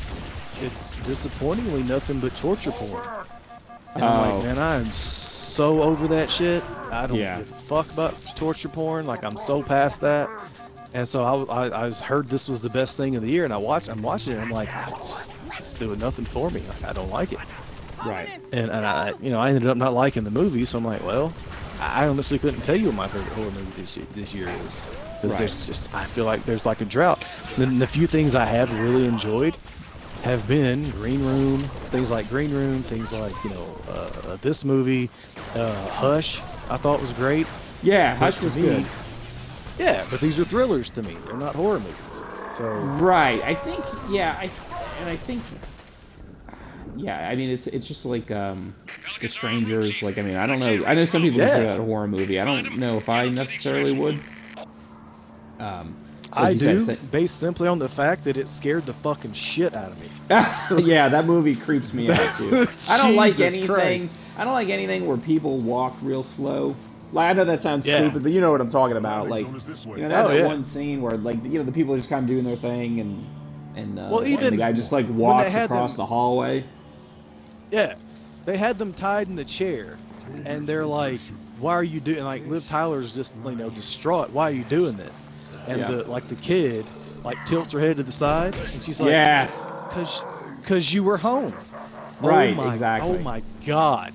it's disappointingly nothing but torture porn. And I'm like, man, I am so over that shit. I don't give a fuck about torture porn. Like, I'm so past that. And so I heard this was the best thing of the year, and I'm watching it, and I'm like, it's doing nothing for me. Like, I don't like it. Right. And I ended up not liking the movie, so I'm like, well, I honestly couldn't tell you what my favorite horror movie this year is. Because there's just, I feel like there's like a drought. And the few things I have really enjoyed have been Green Room, things like this movie, Hush, I thought was great. Yeah, Hush was good. Yeah, but these are thrillers to me. They're not horror movies. So right, I think, I mean, it's just like The Strangers. Like, I mean, I don't know. I know some people consider that a horror movie. I don't know if I necessarily would. I do, based simply on the fact that it scared the fucking shit out of me. Yeah, that movie creeps me out too. I don't like anything. Christ. I don't like anything where people walk real slow. Like, I know that sounds stupid, but you know what I'm talking about. Like, that one scene where, like, the people are just kind of doing their thing, and the guy just like walks across the hallway. Yeah, they had them tied in the chair, and they're like, "Why are you doing?" Like, Liv Tyler's just distraught. Why are you doing this? And the kid like tilts her head to the side, and she's like, "Yes, because you were home." Right, exactly. Oh my God!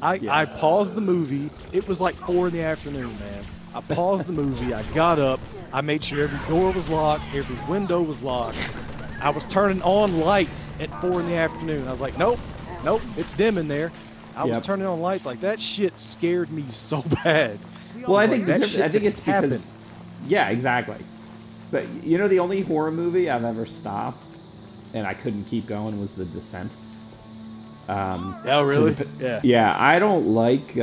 I paused the movie. It was like 4 in the afternoon, man. I paused the movie. I got up. I made sure every door was locked, every window was locked. I was turning on lights at 4 in the afternoon. I was like, nope, it's dim in there. I was turning on lights. Like, that shit scared me so bad. Well, I think it's because, yeah, exactly. But the only horror movie I've ever stopped and I couldn't keep going was The Descent. Oh, really? Yeah, I don't like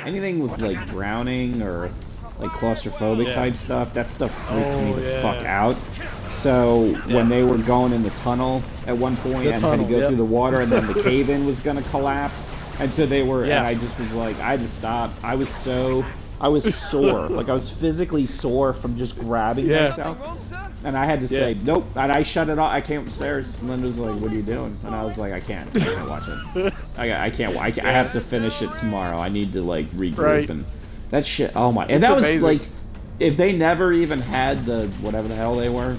anything with like drowning or like claustrophobic type stuff. That stuff freaks me the fuck out. So when they were going in the tunnel at one point and had to go through the water, and then the cave-in was gonna collapse, and so they were, and I just was like, I just stopped. I was sore. Like, I was physically sore from just grabbing myself. And I had to say, nope. And I shut it off. I came upstairs. And Linda was like, what are you doing? And I was like, I can't watch it. I can't. I have to finish it tomorrow. I need to, like, regroup. And that shit, oh my. And that was, amazing. Like, if they never even had the, whatever the hell they were,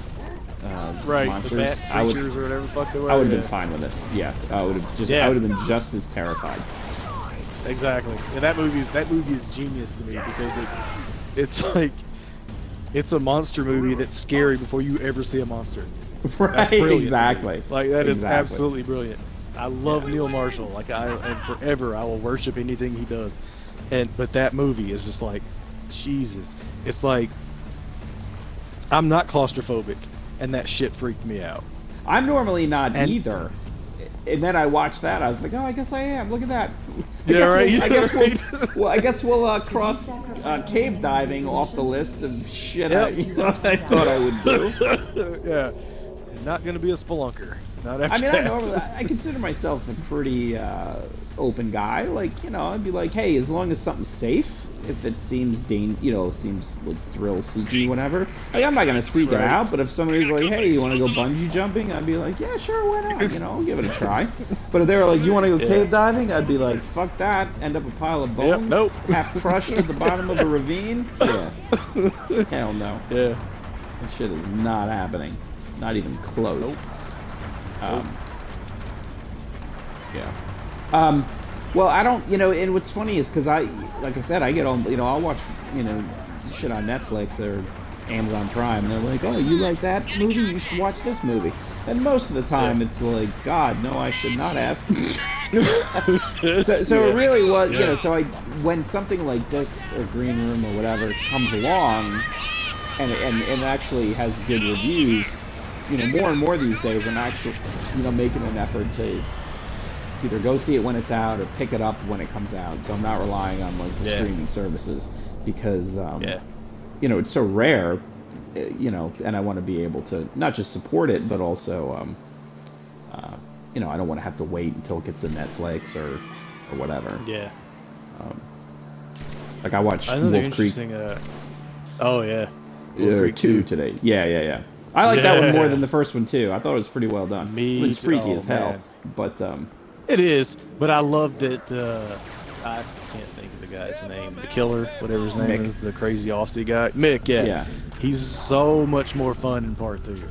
monsters, the bat creatures or whatever the fuck they were. I would have been fine with it. Yeah. I would have been just as terrified. Exactly. And that movie is genius to me, because it's like, it's a monster movie that's scary before you ever see a monster. Right, that's brilliant. Exactly. Like, that is absolutely brilliant. I love Neil Marshall. Like, and forever I will worship anything he does. But that movie is just like, Jesus. It's like, I'm not claustrophobic, and that shit freaked me out. I'm normally not either. And then I watched that. I was like, oh, I guess I am. Look at that. I guess we'll cross cave diving off the list of shit I thought I would do. Yeah. not gonna be a spelunker. Not after I mean, that. I consider myself a pretty open guy. Like, you know, I'd be like, hey, as long as something's safe, if it seems seems like thrill-seeking, whatever. Like, I'm not gonna seek it out. But if somebody's like, hey, you want to go bungee jumping? I'd be like, yeah, sure, why not? You know, I'll give it a try. But if they were like, you want to go cave diving? I'd be like, fuck that. End up a pile of bones, nope. half crushed at the bottom of a ravine. Yeah, hell no. Yeah. That shit is not happening. Not even close. Nope. Yeah. Well, I don't, you know, and what's funny is because like I said, I get on, you know, I'll watch, you know, shit on Netflix or Amazon Prime, and they're like, oh, you like that movie? You should watch this movie. And most of the time, it's like, God, no, I should not have. so it really was, you know, so when something like this or Green Room or whatever comes along, and it actually has good reviews, you know, more and more these days, I'm actually, you know, making an effort to either go see it when it's out or pick it up when it comes out. So I'm not relying on like the streaming services because, you know, it's so rare, you know, and I want to be able to not just support it, but also, you know, I don't want to have to wait until it gets to Netflix or whatever. Yeah. Like I watched Wolf Creek. Oh yeah. Wolf Creek 2 today. Yeah. I like that one more than the first one too. I thought it was pretty well done. It was freaky as hell, but it is. But I loved that. I can't think of the guy's name. The killer, whatever his name is, the crazy Aussie guy, Mick. Yeah. He's so much more fun in part 2.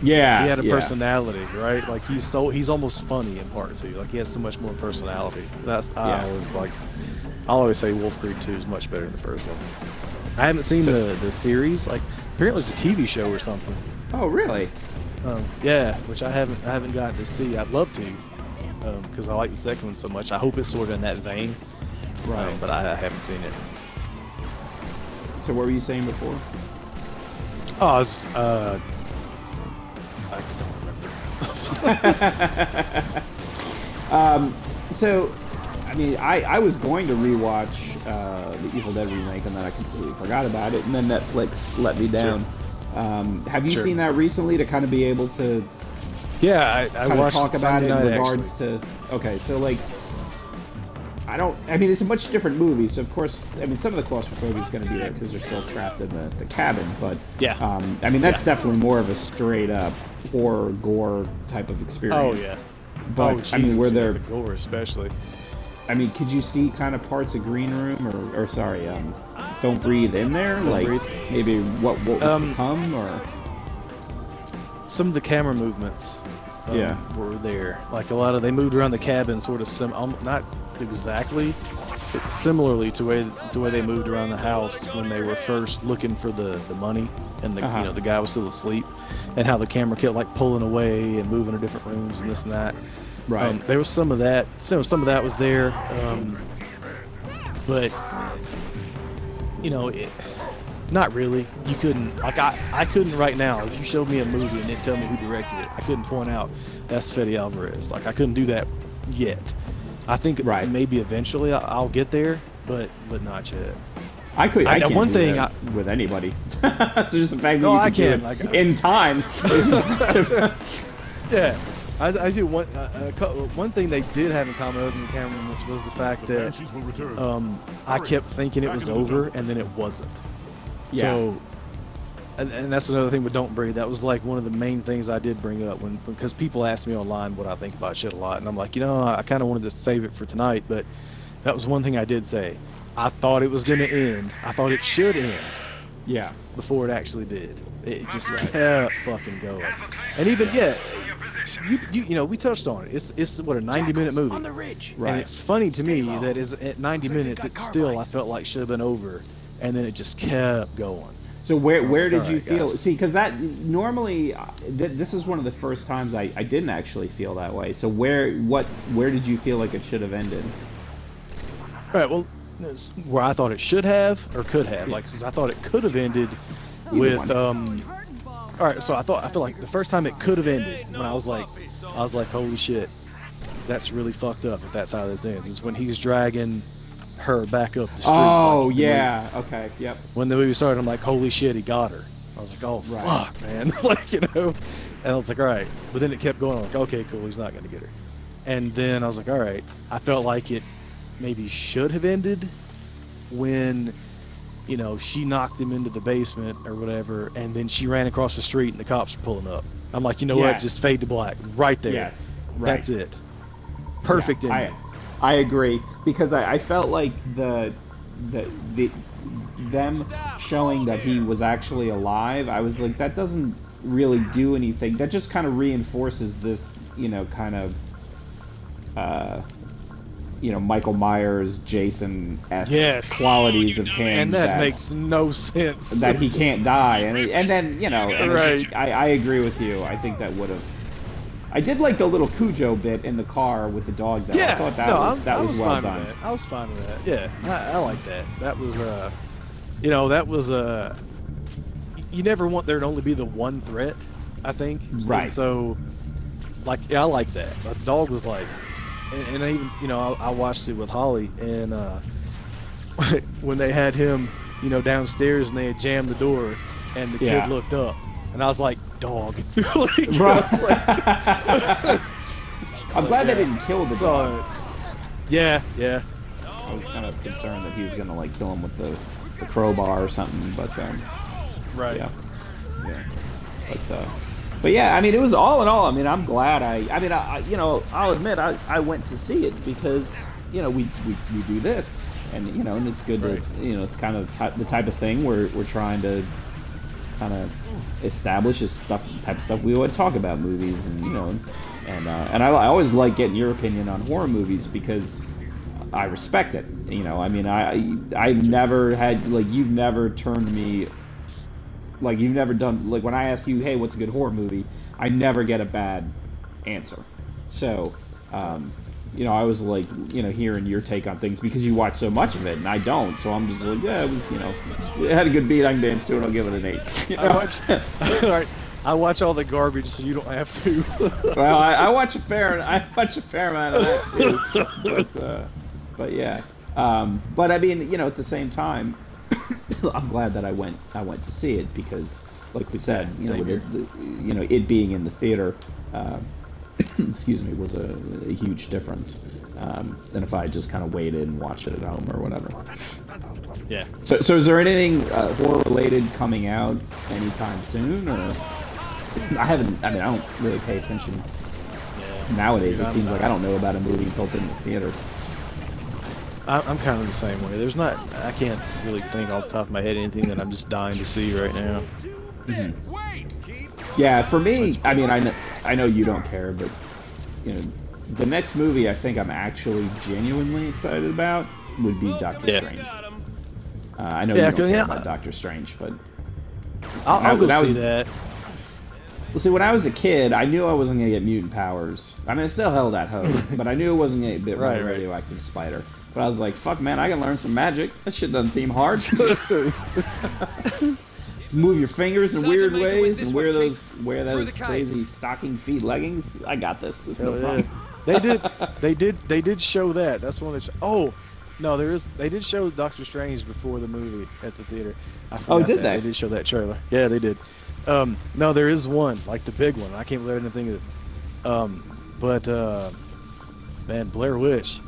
Yeah. He had a personality, right? Like he's almost funny in part 2. Like he has so much more personality. I always say Wolf Creek 2 is much better than the first one. I haven't seen the series. Like apparently it's a TV show or something. Oh really? Yeah, which I haven't gotten to see. I'd love to, because I like the second one so much. I hope it's sort of in that vein, right? But I haven't seen it. So what were you saying before? Oh, I was, I don't remember. So, I mean, I was going to rewatch the Evil Dead remake, and then I completely forgot about it, and then Netflix let me down. Sure. Have you seen that recently to kind of be able to? Yeah, I watched talk about it in regards actually. to. Okay, so like, I mean, it's a much different movie, so of course, I mean, some of the claustrophobia is going to be there because they're still trapped in the cabin, but yeah, I mean, that's definitely more of a straight up horror gore type of experience. Oh yeah, but Jesus, I mean, were there the gore especially? I mean, could you see kind of parts of Green Room or sorry, Don't Breathe in there? Like maybe what was to come or some of the camera movements. Were there. Like a lot of they moved around the cabin, sort of not exactly, but similarly to way they moved around the house when they were first looking for the money and the you know the guy was still asleep, and how the camera kept like pulling away and moving to different rooms and this and that. Right. There was some of that. Some of that was there, but you know, not really. You couldn't like I couldn't right now. If you showed me a movie and didn't tell me who directed it, I couldn't point out that's Fede Alvarez. Like I couldn't do that yet. I think maybe eventually I'll get there, but not yet. I can't one do thing that with anybody. It's just the fact that no, you I can can. do it in time. Is impressive. Yeah. I do one thing they did have in common other than the camera movements was the fact that I kept thinking it was over and then it wasn't. Yeah. So, and that's another thing with Don't Breathe. That was like one of the main things I did bring up because people ask me online what I think about shit a lot, and I'm like, you know, I kind of wanted to save it for tonight, but that was one thing I did say. I thought it was going to end. I thought it should end. Yeah. Before it actually did. It just kept fucking going. And even you know, we touched on it. It's what, a 90-minute movie. On the ridge. And it's funny to me that at 90 minutes it still I felt like should have been over, and then it just kept going. So where did you feel? See, because that normally this is one of the first times I didn't actually feel that way. So where did you feel like it should have ended? All right. Well, where I thought it should have or could have, like, 'cause I thought it could have ended with all right. So I feel like the first time it could have ended when I was like, holy shit, that's really fucked up if that's how this ends. Is when he's dragging her back up the street. Oh yeah. Okay. Yep. When the movie started, I'm like, holy shit, he got her. I was like, oh fuck, man. Like, you know, And I was like, all right. But then it kept going. I'm like, okay, cool. He's not going to get her. And then I was like, all right. I felt like it maybe should have ended when, you know, she knocked him into the basement or whatever, and then she ran across the street and the cops were pulling up. I'm like, you know what? Just fade to black right there. Yes. Right. That's it. Perfect ending. I agree, because I felt like them showing that he was actually alive, I was like, that doesn't really do anything. That just kind of reinforces this, you know, kind of you know, Michael Myers, Jason-esque qualities of him, and that makes no sense. That he can't die, and then, you know, right. I agree with you. I think that would have. I did like the little Cujo bit in the car with the dog, though. Yeah, I thought that was well done. I was fine with that. Yeah, I like that. That was you know, that was you never want there to only be the one threat, I think. Right. And so, like, yeah, I like that. But the dog was like, and I even, you know, I watched it with Holly, and when they had him, you know, downstairs and they had jammed the door, and the kid looked up, and I was like, dog. Like, I'm glad they didn't kill the dog. Yeah. I was kind of concerned that he was gonna like kill him with the crowbar or something, but right. Yeah. But yeah, I mean, it was all in all. I mean, I'm glad. I you know, I'll admit I went to see it because, you know, we do this, and, you know, and it's good to, you know, it's kind of the type of thing we're trying to kind of establish this type of stuff we would talk about movies, and, you know, and I always like getting your opinion on horror movies because I respect it. You know, I mean, I've never had, like, you've never turned me. Like, you've never done, like, when I ask you, hey, what's a good horror movie, I never get a bad answer. So, you know, I was like, you know, hearing your take on things because you watch so much of it, and I don't. So I'm just like, yeah, it was, you know, it had a good beat, I can dance to it, I'll give it an 8. You know? I watch all the garbage, so you don't have to. Well, I watch a fair amount of that, too. But yeah. But, I mean, you know, at the same time, I'm glad that I went to see it because, like we said, you know, you know, it being in the theater, excuse me, was a huge difference than if I just kind of waited and watched it at home or whatever. Yeah. So is there anything horror related coming out anytime soon, or I don't really pay attention nowadays. It seems like I don't know about a movie until it's in the theater. I'm kind of the same way. I can't really think off the top of my head anything that I'm just dying to see right now. Mm-hmm. Yeah, for me, I mean, I know you don't care, but, you know, the next movie I think I'm actually genuinely excited about would be Doctor Strange. I know you don't care about Doctor Strange, but I'll go see that. Well, see, when I was a kid, I knew I wasn't going to get mutant powers. I mean, I still held that hope, but I knew it wasn't going to get bit by a radioactive spider. But I was like, fuck, man, I can learn some magic. That shit doesn't seem hard. Move your fingers in weird ways and wear those crazy stocking feet leggings. I got this. It's no problem. They did show that. That's one. They did show Doctor Strange before the movie at the theater. I forgot did that. they? They did show that trailer. Yeah, they did. No, there is one, like the big one. I can't believe I didn't think of this. Man, Blair Witch.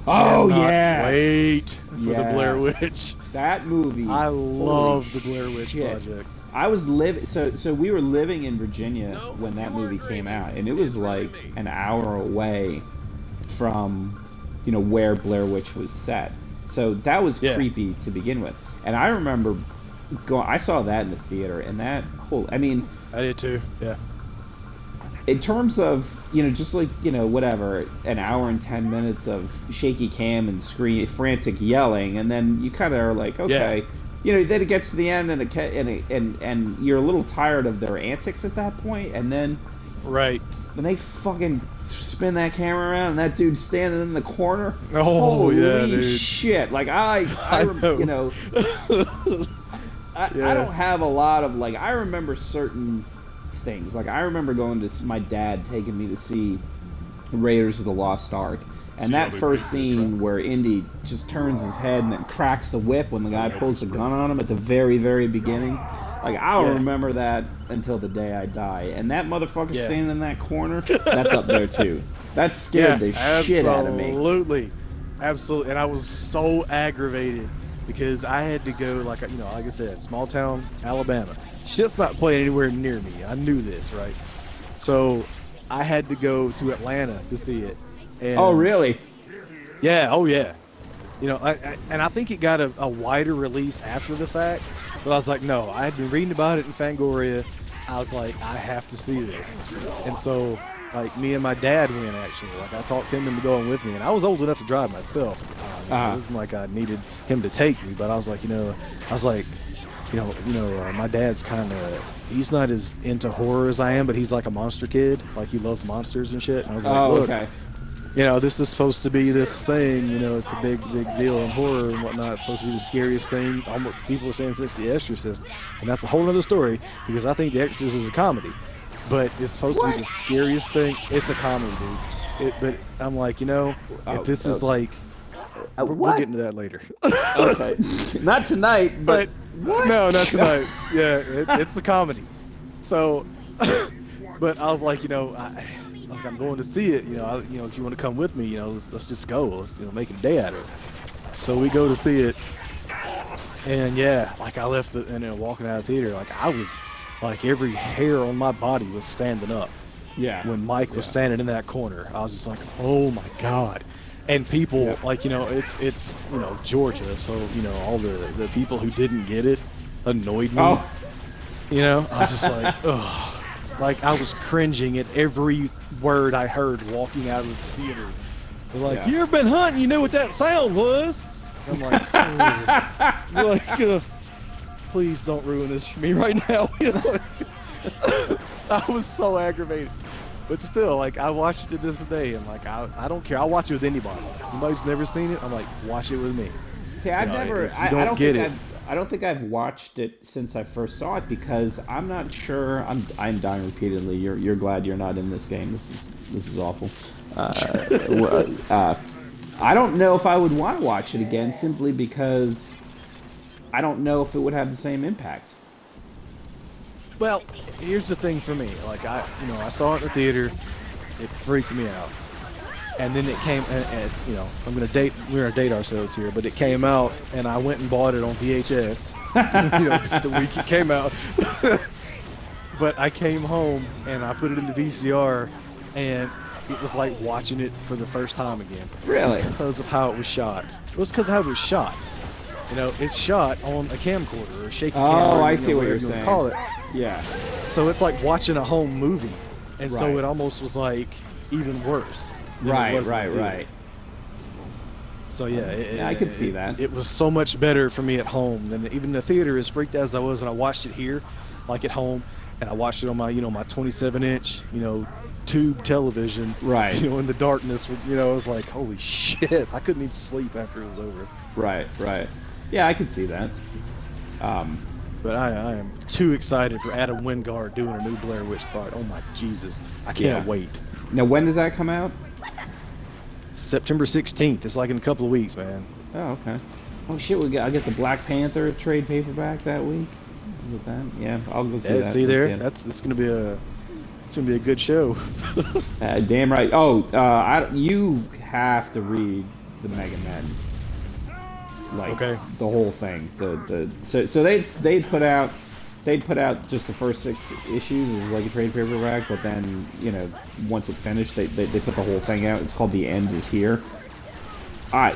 Oh yeah! Wait for the Blair Witch. That movie. I love the Blair Witch Project. I was living. So we were living in Virginia when that movie came out, and it was like an hour away from, you know, where Blair Witch was set. So that was creepy to begin with. And I remember I saw that in the theater, and that whole. I mean, I did too. Yeah. In terms of, you know, just like, you know, whatever, an hour and 10 minutes of shaky cam and frantic yelling, and then you kind of are like, okay, you know, then it gets to the end, and you're a little tired of their antics at that point, and then when they fucking spin that camera around and that dude's standing in the corner, holy shit! Like I you know, I don't have a lot of, like, I remember certain things. Like, I remember going to my dad taking me to see Raiders of the Lost Ark, and that first scene where Indy just turns his head and then cracks the whip when the guy pulls the gun on him at the very, very beginning. Like, I'll Yeah. remember that until the day I die. And that motherfucker Yeah. standing in that corner, that's up there too. That scared the shit out of me. Absolutely. And I was so aggravated because I had to go, like I said, small town Alabama. Shit's not playing anywhere near me. I knew this, right? So I had to go to Atlanta to see it. And Oh, really? yeah, oh yeah. I think it got a wider release after the fact, but I was like, no, I had been reading about it in Fangoria. I was like, I have to see this. And so, like, me and my dad went, actually. Like, I talked him into going with me, and I was old enough to drive myself. It wasn't like I needed him to take me, but I was like, my dad's kind of, he's not as into horror as I am, but he's like a monster kid. Like, he loves monsters and shit. And I was like, look, okay. This is supposed to be this thing, it's a big deal in horror and whatnot. It's supposed to be the scariest thing. Almost people are saying it's The Exorcist, and that's a whole other story because I think The Exorcist is a comedy, but it's supposed to be the scariest thing. It's a comedy, dude. But I'm like, if this is like, we'll get into that later. Okay. Not tonight, but no, not tonight. Yeah, it's a comedy. So, but I was like, I'm going to see it. If you want to come with me, let's just go. Let's make a day out of it. So we go to see it, and yeah, like I left and walking out of the theater, like I was, like every hair on my body was standing up. Yeah. When Mike was standing in that corner, I was just like, oh my god. And people, like it's Georgia, so all the people who didn't get it annoyed me. Oh. I was just like, ugh. Like, I was cringing at every word I heard walking out of the theater. They're like, you ever been hunting? You know what that sound was? I'm like, please don't ruin this for me right now. I was so aggravated. But still, like, I watched it to this day, and like, I don't care. I'll watch it with anybody. Anybody who's never seen it, I'm like, watch it with me. See, I've never. I don't think I've watched it since I first saw it because I'm not sure. I'm dying repeatedly. You're glad you're not in this game. This is awful. I don't know if I would want to watch it again simply because I don't know if it would have the same impact. Well, here's the thing for me. Like, I saw it in the theater. It freaked me out. And then it came, and we're gonna date ourselves here, but it came out, and I went and bought it on VHS. Just the week it came out. But I came home and I put it in the VCR, and it was like watching it for the first time again. Really? Because of how it was shot. It was because of how it was shot. It's shot on a camcorder or a shaky camera. Oh, I see what you're saying. Call it. Yeah. So it's like watching a home movie, and so Right. it almost was like even worse. Right. So yeah, I could see that. It was so much better for me at home than even the theater. As freaked as I was when I watched it here, like at home, and I watched it on my my 27-inch tube television. Right. In the darkness. It was like, holy shit! I couldn't even sleep after it was over. Right. Yeah, I could see that. But I am too excited for Adam Wingard doing a new Blair Witch part. Oh my Jesus! I can't wait. Now, when does that come out? September 16th. It's like in a couple of weeks, man. Oh, okay. Oh shit, I get the Black Panther trade paperback that week. With that, yeah, I'll go see that. See there, Yeah. that's gonna be a good show. Damn right. Oh, you have to read the Mega Men. Like Okay. the whole thing. So they'd put out just the first 6 issues as like a trade paperback, but then once it finished, they put the whole thing out. It's called The End Is Here. I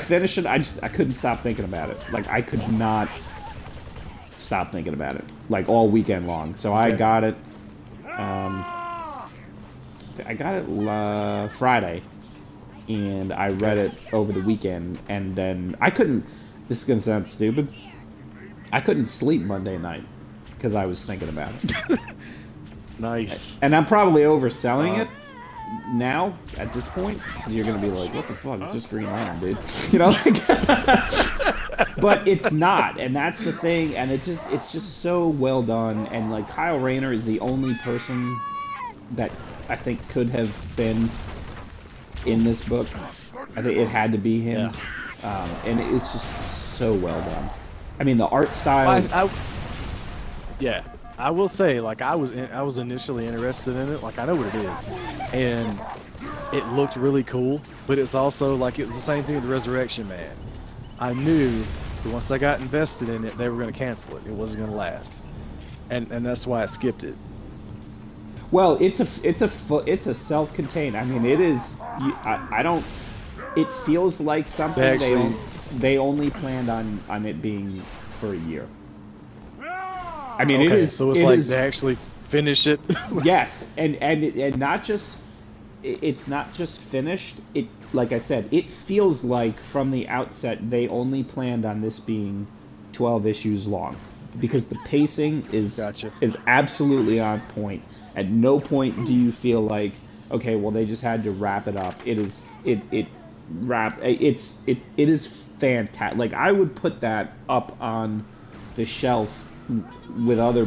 finished it. I couldn't stop thinking about it. Like I could not stop thinking about it like all weekend long. So I got it. Friday, and I read it over the weekend, and then I couldn't. This is gonna sound stupid. I couldn't sleep Monday night because I was thinking about it. Nice. And I'm probably overselling it now at this point because you're gonna be like, "What the fuck? It's just Green Lantern, dude." But it's not, and that's the thing. And it's just so well done. And like Kyle Rayner is the only person that I think could have been in this book. I think it had to be him. Yeah. And it's just so well done. I mean, the art style. Yeah, I will say, like, I was initially interested in it. Like, I know what it is, and it looked really cool. But it's also like it was the same thing with the Resurrection Man. I knew that once I got invested in it, they were going to cancel it. It wasn't going to last, and that's why I skipped it. Well, it's a self-contained. I mean, it is. I don't. It feels like something they only planned on it being for a year. I mean, okay, it is. So it's like they actually finish it. Yes, and not just. It's not just finished. It, like I said, it feels like from the outset they only planned on this being 12 issues long, because the pacing is absolutely on point. At no point do you feel like, okay, well, they just had to wrap it up. It is fantastic. Like, I would put that up on the shelf with other,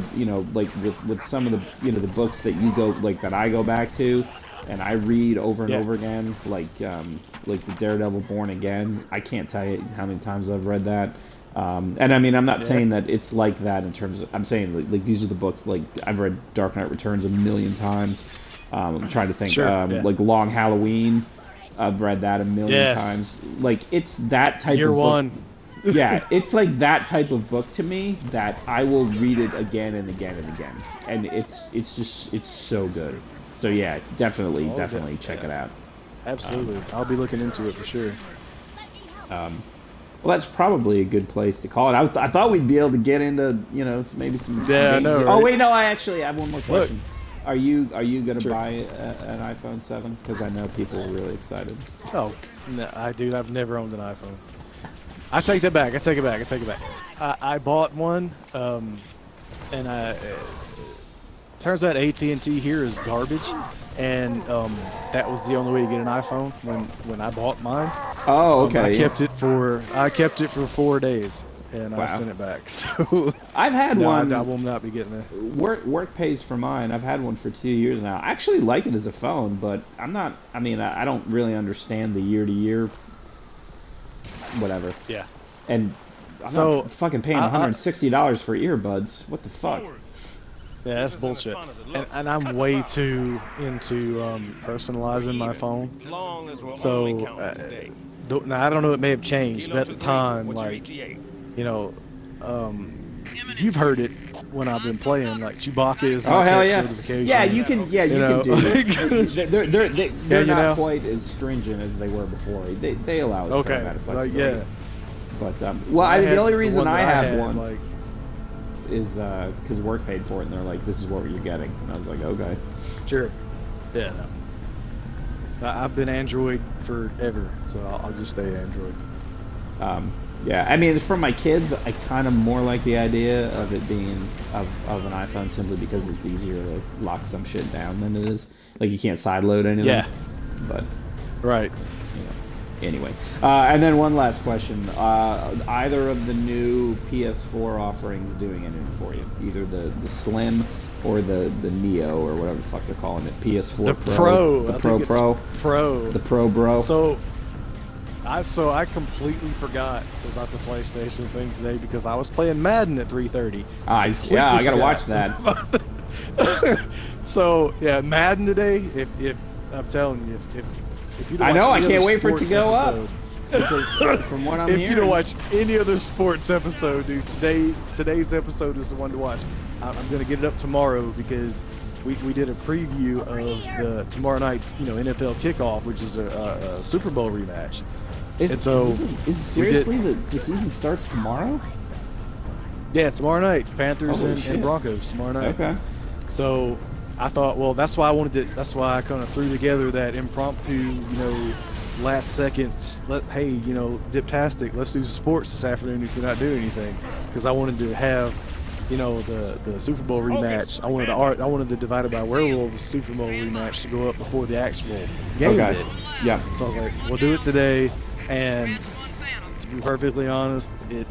like with some of the the books that you go, like, that I go back to and I read over and over again, like the Daredevil Born Again. I can't tell you how many times I've read that. And I mean, I'm not saying that it's like that in terms of, I'm saying like these are the books, like I've read Dark Knight Returns a million times. I'm trying to think, like Long Halloween, I've read that a million times. Like, it's that type Year of book. one. Yeah, it's like that type of book to me that I will read it again and again and again. And it's so good. So yeah, definitely check it out. Absolutely. I'll be looking into it for sure. Well, that's probably a good place to call it. I thought we'd be able to get into, maybe some. Yeah, I know. Right? Oh wait, no, I actually have one more question. Look. Are you gonna buy an iPhone 7? Because I know people are really excited. Oh, no, I've never owned an iPhone. I take that back. I take it back. I bought one, and turns out AT&T here is garbage, and that was the only way to get an iPhone when I bought mine. Oh, okay. I kept it for 4 days, and I sent it back. So I've had one. I will not be getting it. Work pays for mine. I've had one for 2 years now. I actually like it as a phone, but I'm not. I mean, I don't really understand the year-to-year. Whatever. Yeah. And I'm not fucking paying $160 for earbuds. What the fuck? Yeah, that's bullshit. And I'm way too into personalizing my phone. So now I don't know, it may have changed, but at the time, like, you've heard it when I've been playing, like Chewbacca is my text notification. Yeah, you can do it. They're not quite as stringent as they were before. They allow us that flexibility. But the only reason I have one is because work paid for it, and they're like, "This is what you're getting." And I was like, "Okay." Sure. Yeah. No. I've been Android forever, so I'll just stay Android. Yeah, I mean, for my kids, I kind of more like the idea of it being of an iPhone, simply because it's easier to lock some shit down than it is. Like, you can't sideload anything. Yeah. But. Right. Anyway, and then one last question: either of the new PS4 offerings doing anything for you? Either the Slim or the Neo, or whatever the fuck they're calling it, PS4 the Pro, the Pro, the Pro Bro. So I completely forgot about the PlayStation thing today because I was playing Madden at 3:30. I gotta watch that. So yeah, Madden today. If I'm telling you, if you don't watch I can't wait for it to go episode, up. From what I'm hearing. If you don't watch any other sports episode, dude, today's episode is the one to watch. I'm gonna get it up tomorrow because we did a preview of the tomorrow night's NFL kickoff, which is a Super Bowl rematch. Seriously the season starts tomorrow? Yeah, tomorrow night. Panthers and Broncos tomorrow night. Okay. So I thought, well, that's why I kind of threw together that impromptu, last seconds. Hey, Diptastic, let's do sports this afternoon if you're not doing anything, because I wanted to have, the Super Bowl rematch. I wanted the Divided by Werewolves Super Bowl rematch to go up before the actual game did. Yeah. So I was like, we'll do it today, and to be perfectly honest, it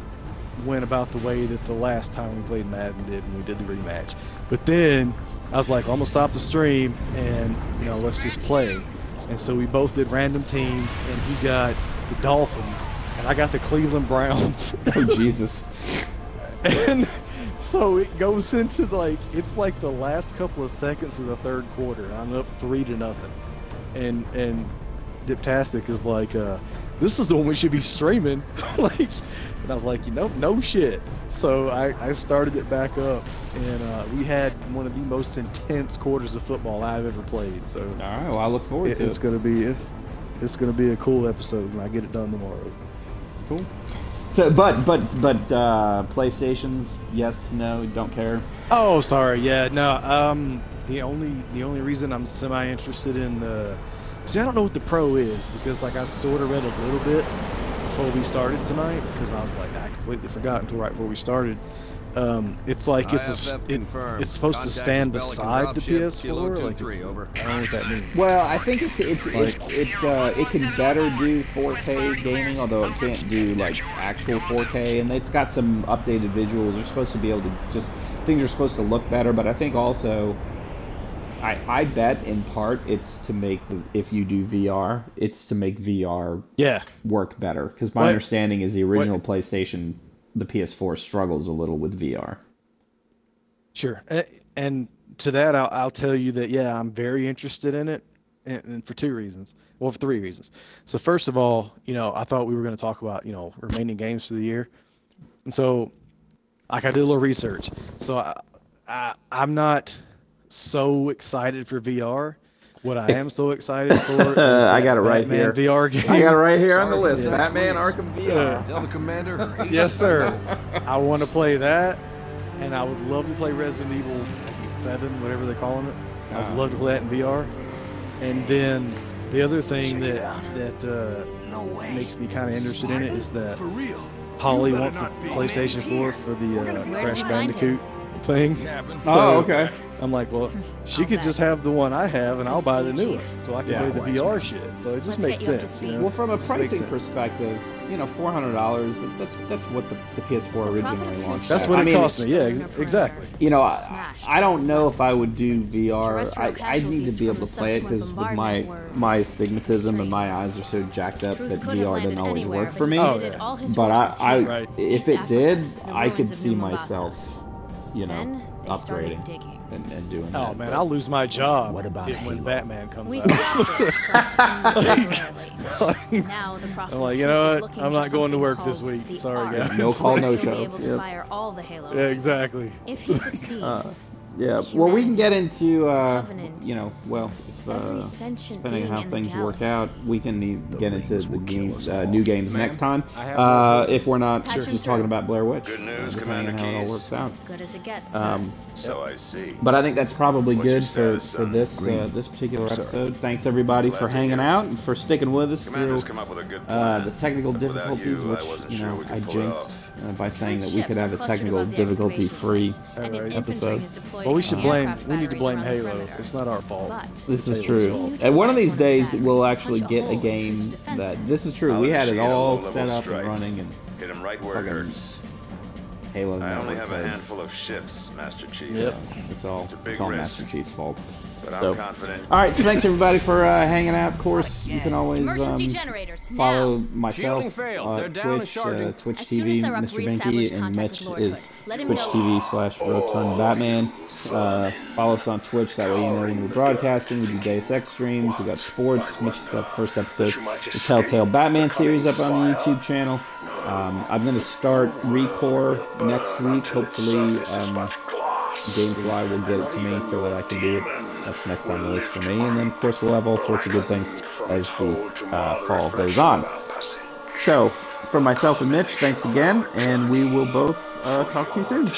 went about the way that the last time we played Madden did when we did the rematch. But then I was like, I'm gonna stop the stream and let's just play. And so we both did random teams, and he got the Dolphins and I got the Cleveland Browns. Oh Jesus. And so it goes into like, it's like the last couple of seconds of the third quarter. I'm up 3-0. And Diptastic is like, this is the one we should be streaming. Like, and I was like, no shit. So I started it back up, and we had one of the most intense quarters of football I've ever played. So all right, well, I look forward to it. It's gonna be a cool episode when I get it done tomorrow. Cool. So, but PlayStations, yes, no, don't care. Oh, sorry, yeah, no. The only reason I'm semi interested in the, see, I don't know what the Pro is, because like I sort of read a little bit before we started tonight, because I was like, I completely forgot until right before we started. It's like it's supposed to stand beside the PS4. Like I don't know what that means. Well, I think it can better do 4K gaming, although it can't do like actual 4K, and it's got some updated visuals. You're supposed to be able to things are supposed to look better, but I think also, I bet in part it's to make if you do VR, it's to make VR work better. Because my understanding is the original PlayStation, the PS4 struggles a little with VR. Sure, and to that, I'll tell you that I'm very interested in it, and for 2 reasons. Well, for 3 reasons. So first of all, I thought we were going to talk about remaining games for the year, and so like I did a little research. So I'm not so excited for VR. What I am so excited for is I got it right Batman here. VR game. I got it right here on the list. Batman Arkham VR. Tell the commander. Yes, sir. I want to play that, and I would love to play Resident Evil 7, whatever they're calling it. I'd love to play that in VR. And then the other thing that makes me kind of interested in it is that Holly wants a PlayStation 4 for the Crash Bandicoot thing. Oh, okay. I'm like, well, she could just have the one I have, and I'll buy the new one, so I can play the VR shit. So it just makes sense. Well, from a pricing perspective, $400. That's what the PS4 originally launched. That's what it cost me. Yeah, exactly. I don't know if I would do VR. I need to be able to play it because with my astigmatism and my eyes are so jacked up that VR doesn't always work for me. Oh, yeah. But if it did, I could see myself, upgrading and doing that. Oh man, I'll lose my job when Batman comes out. I'm like, what? I'm not going to work this week. Sorry, guys. No call, no show. Yeah, exactly. If he succeeds, yeah. Well, we can get into depending on how things work out, we can get into the games, new games next time. If we're not just talking about Blair Witch, Good news, depending on how it all works out. good as it gets. So I see. But I think that's probably good for status, son? this particular episode. Thanks everybody for hanging out and for sticking with us through Commander's come up with a good plan. the technical But without difficulties, you, I which wasn't sure we could I pull it jinxed off. by saying that we could have a technical difficulty-free episode. Well, we need to blame Halo. It's not our fault. This is true. And one of these days, we'll actually get a game that... This is true. We had it all set up and running, and Hit him right where it hurts. Halo I only Network have a played. handful of ships, Master Chief. Yep. It's all big Master risk. Chief's fault. But I'm So, confident. all right, so thanks everybody for hanging out. Of course, you can always follow myself Shielding failed. They're on down and Twitch, charging. Twitch As soon as TV, they're up, Mr. reestablish Binky, and contact Mitch with Lord is Hood. Let him Twitch know. TV/Rotund Batman. Follow us on Twitch, that way you know when we're broadcasting. We do Deus Ex streams, we got sports. Mitch's got the first episode of the Telltale Batman series up on the YouTube channel. I'm going to start Recore next week. Hopefully, Gamefly will get it to me so that I can do it. That's next on the list for me. And then, of course, we'll have all sorts of good things as the fall goes on. So, for myself and Mitch, thanks again, and we will both talk to you soon.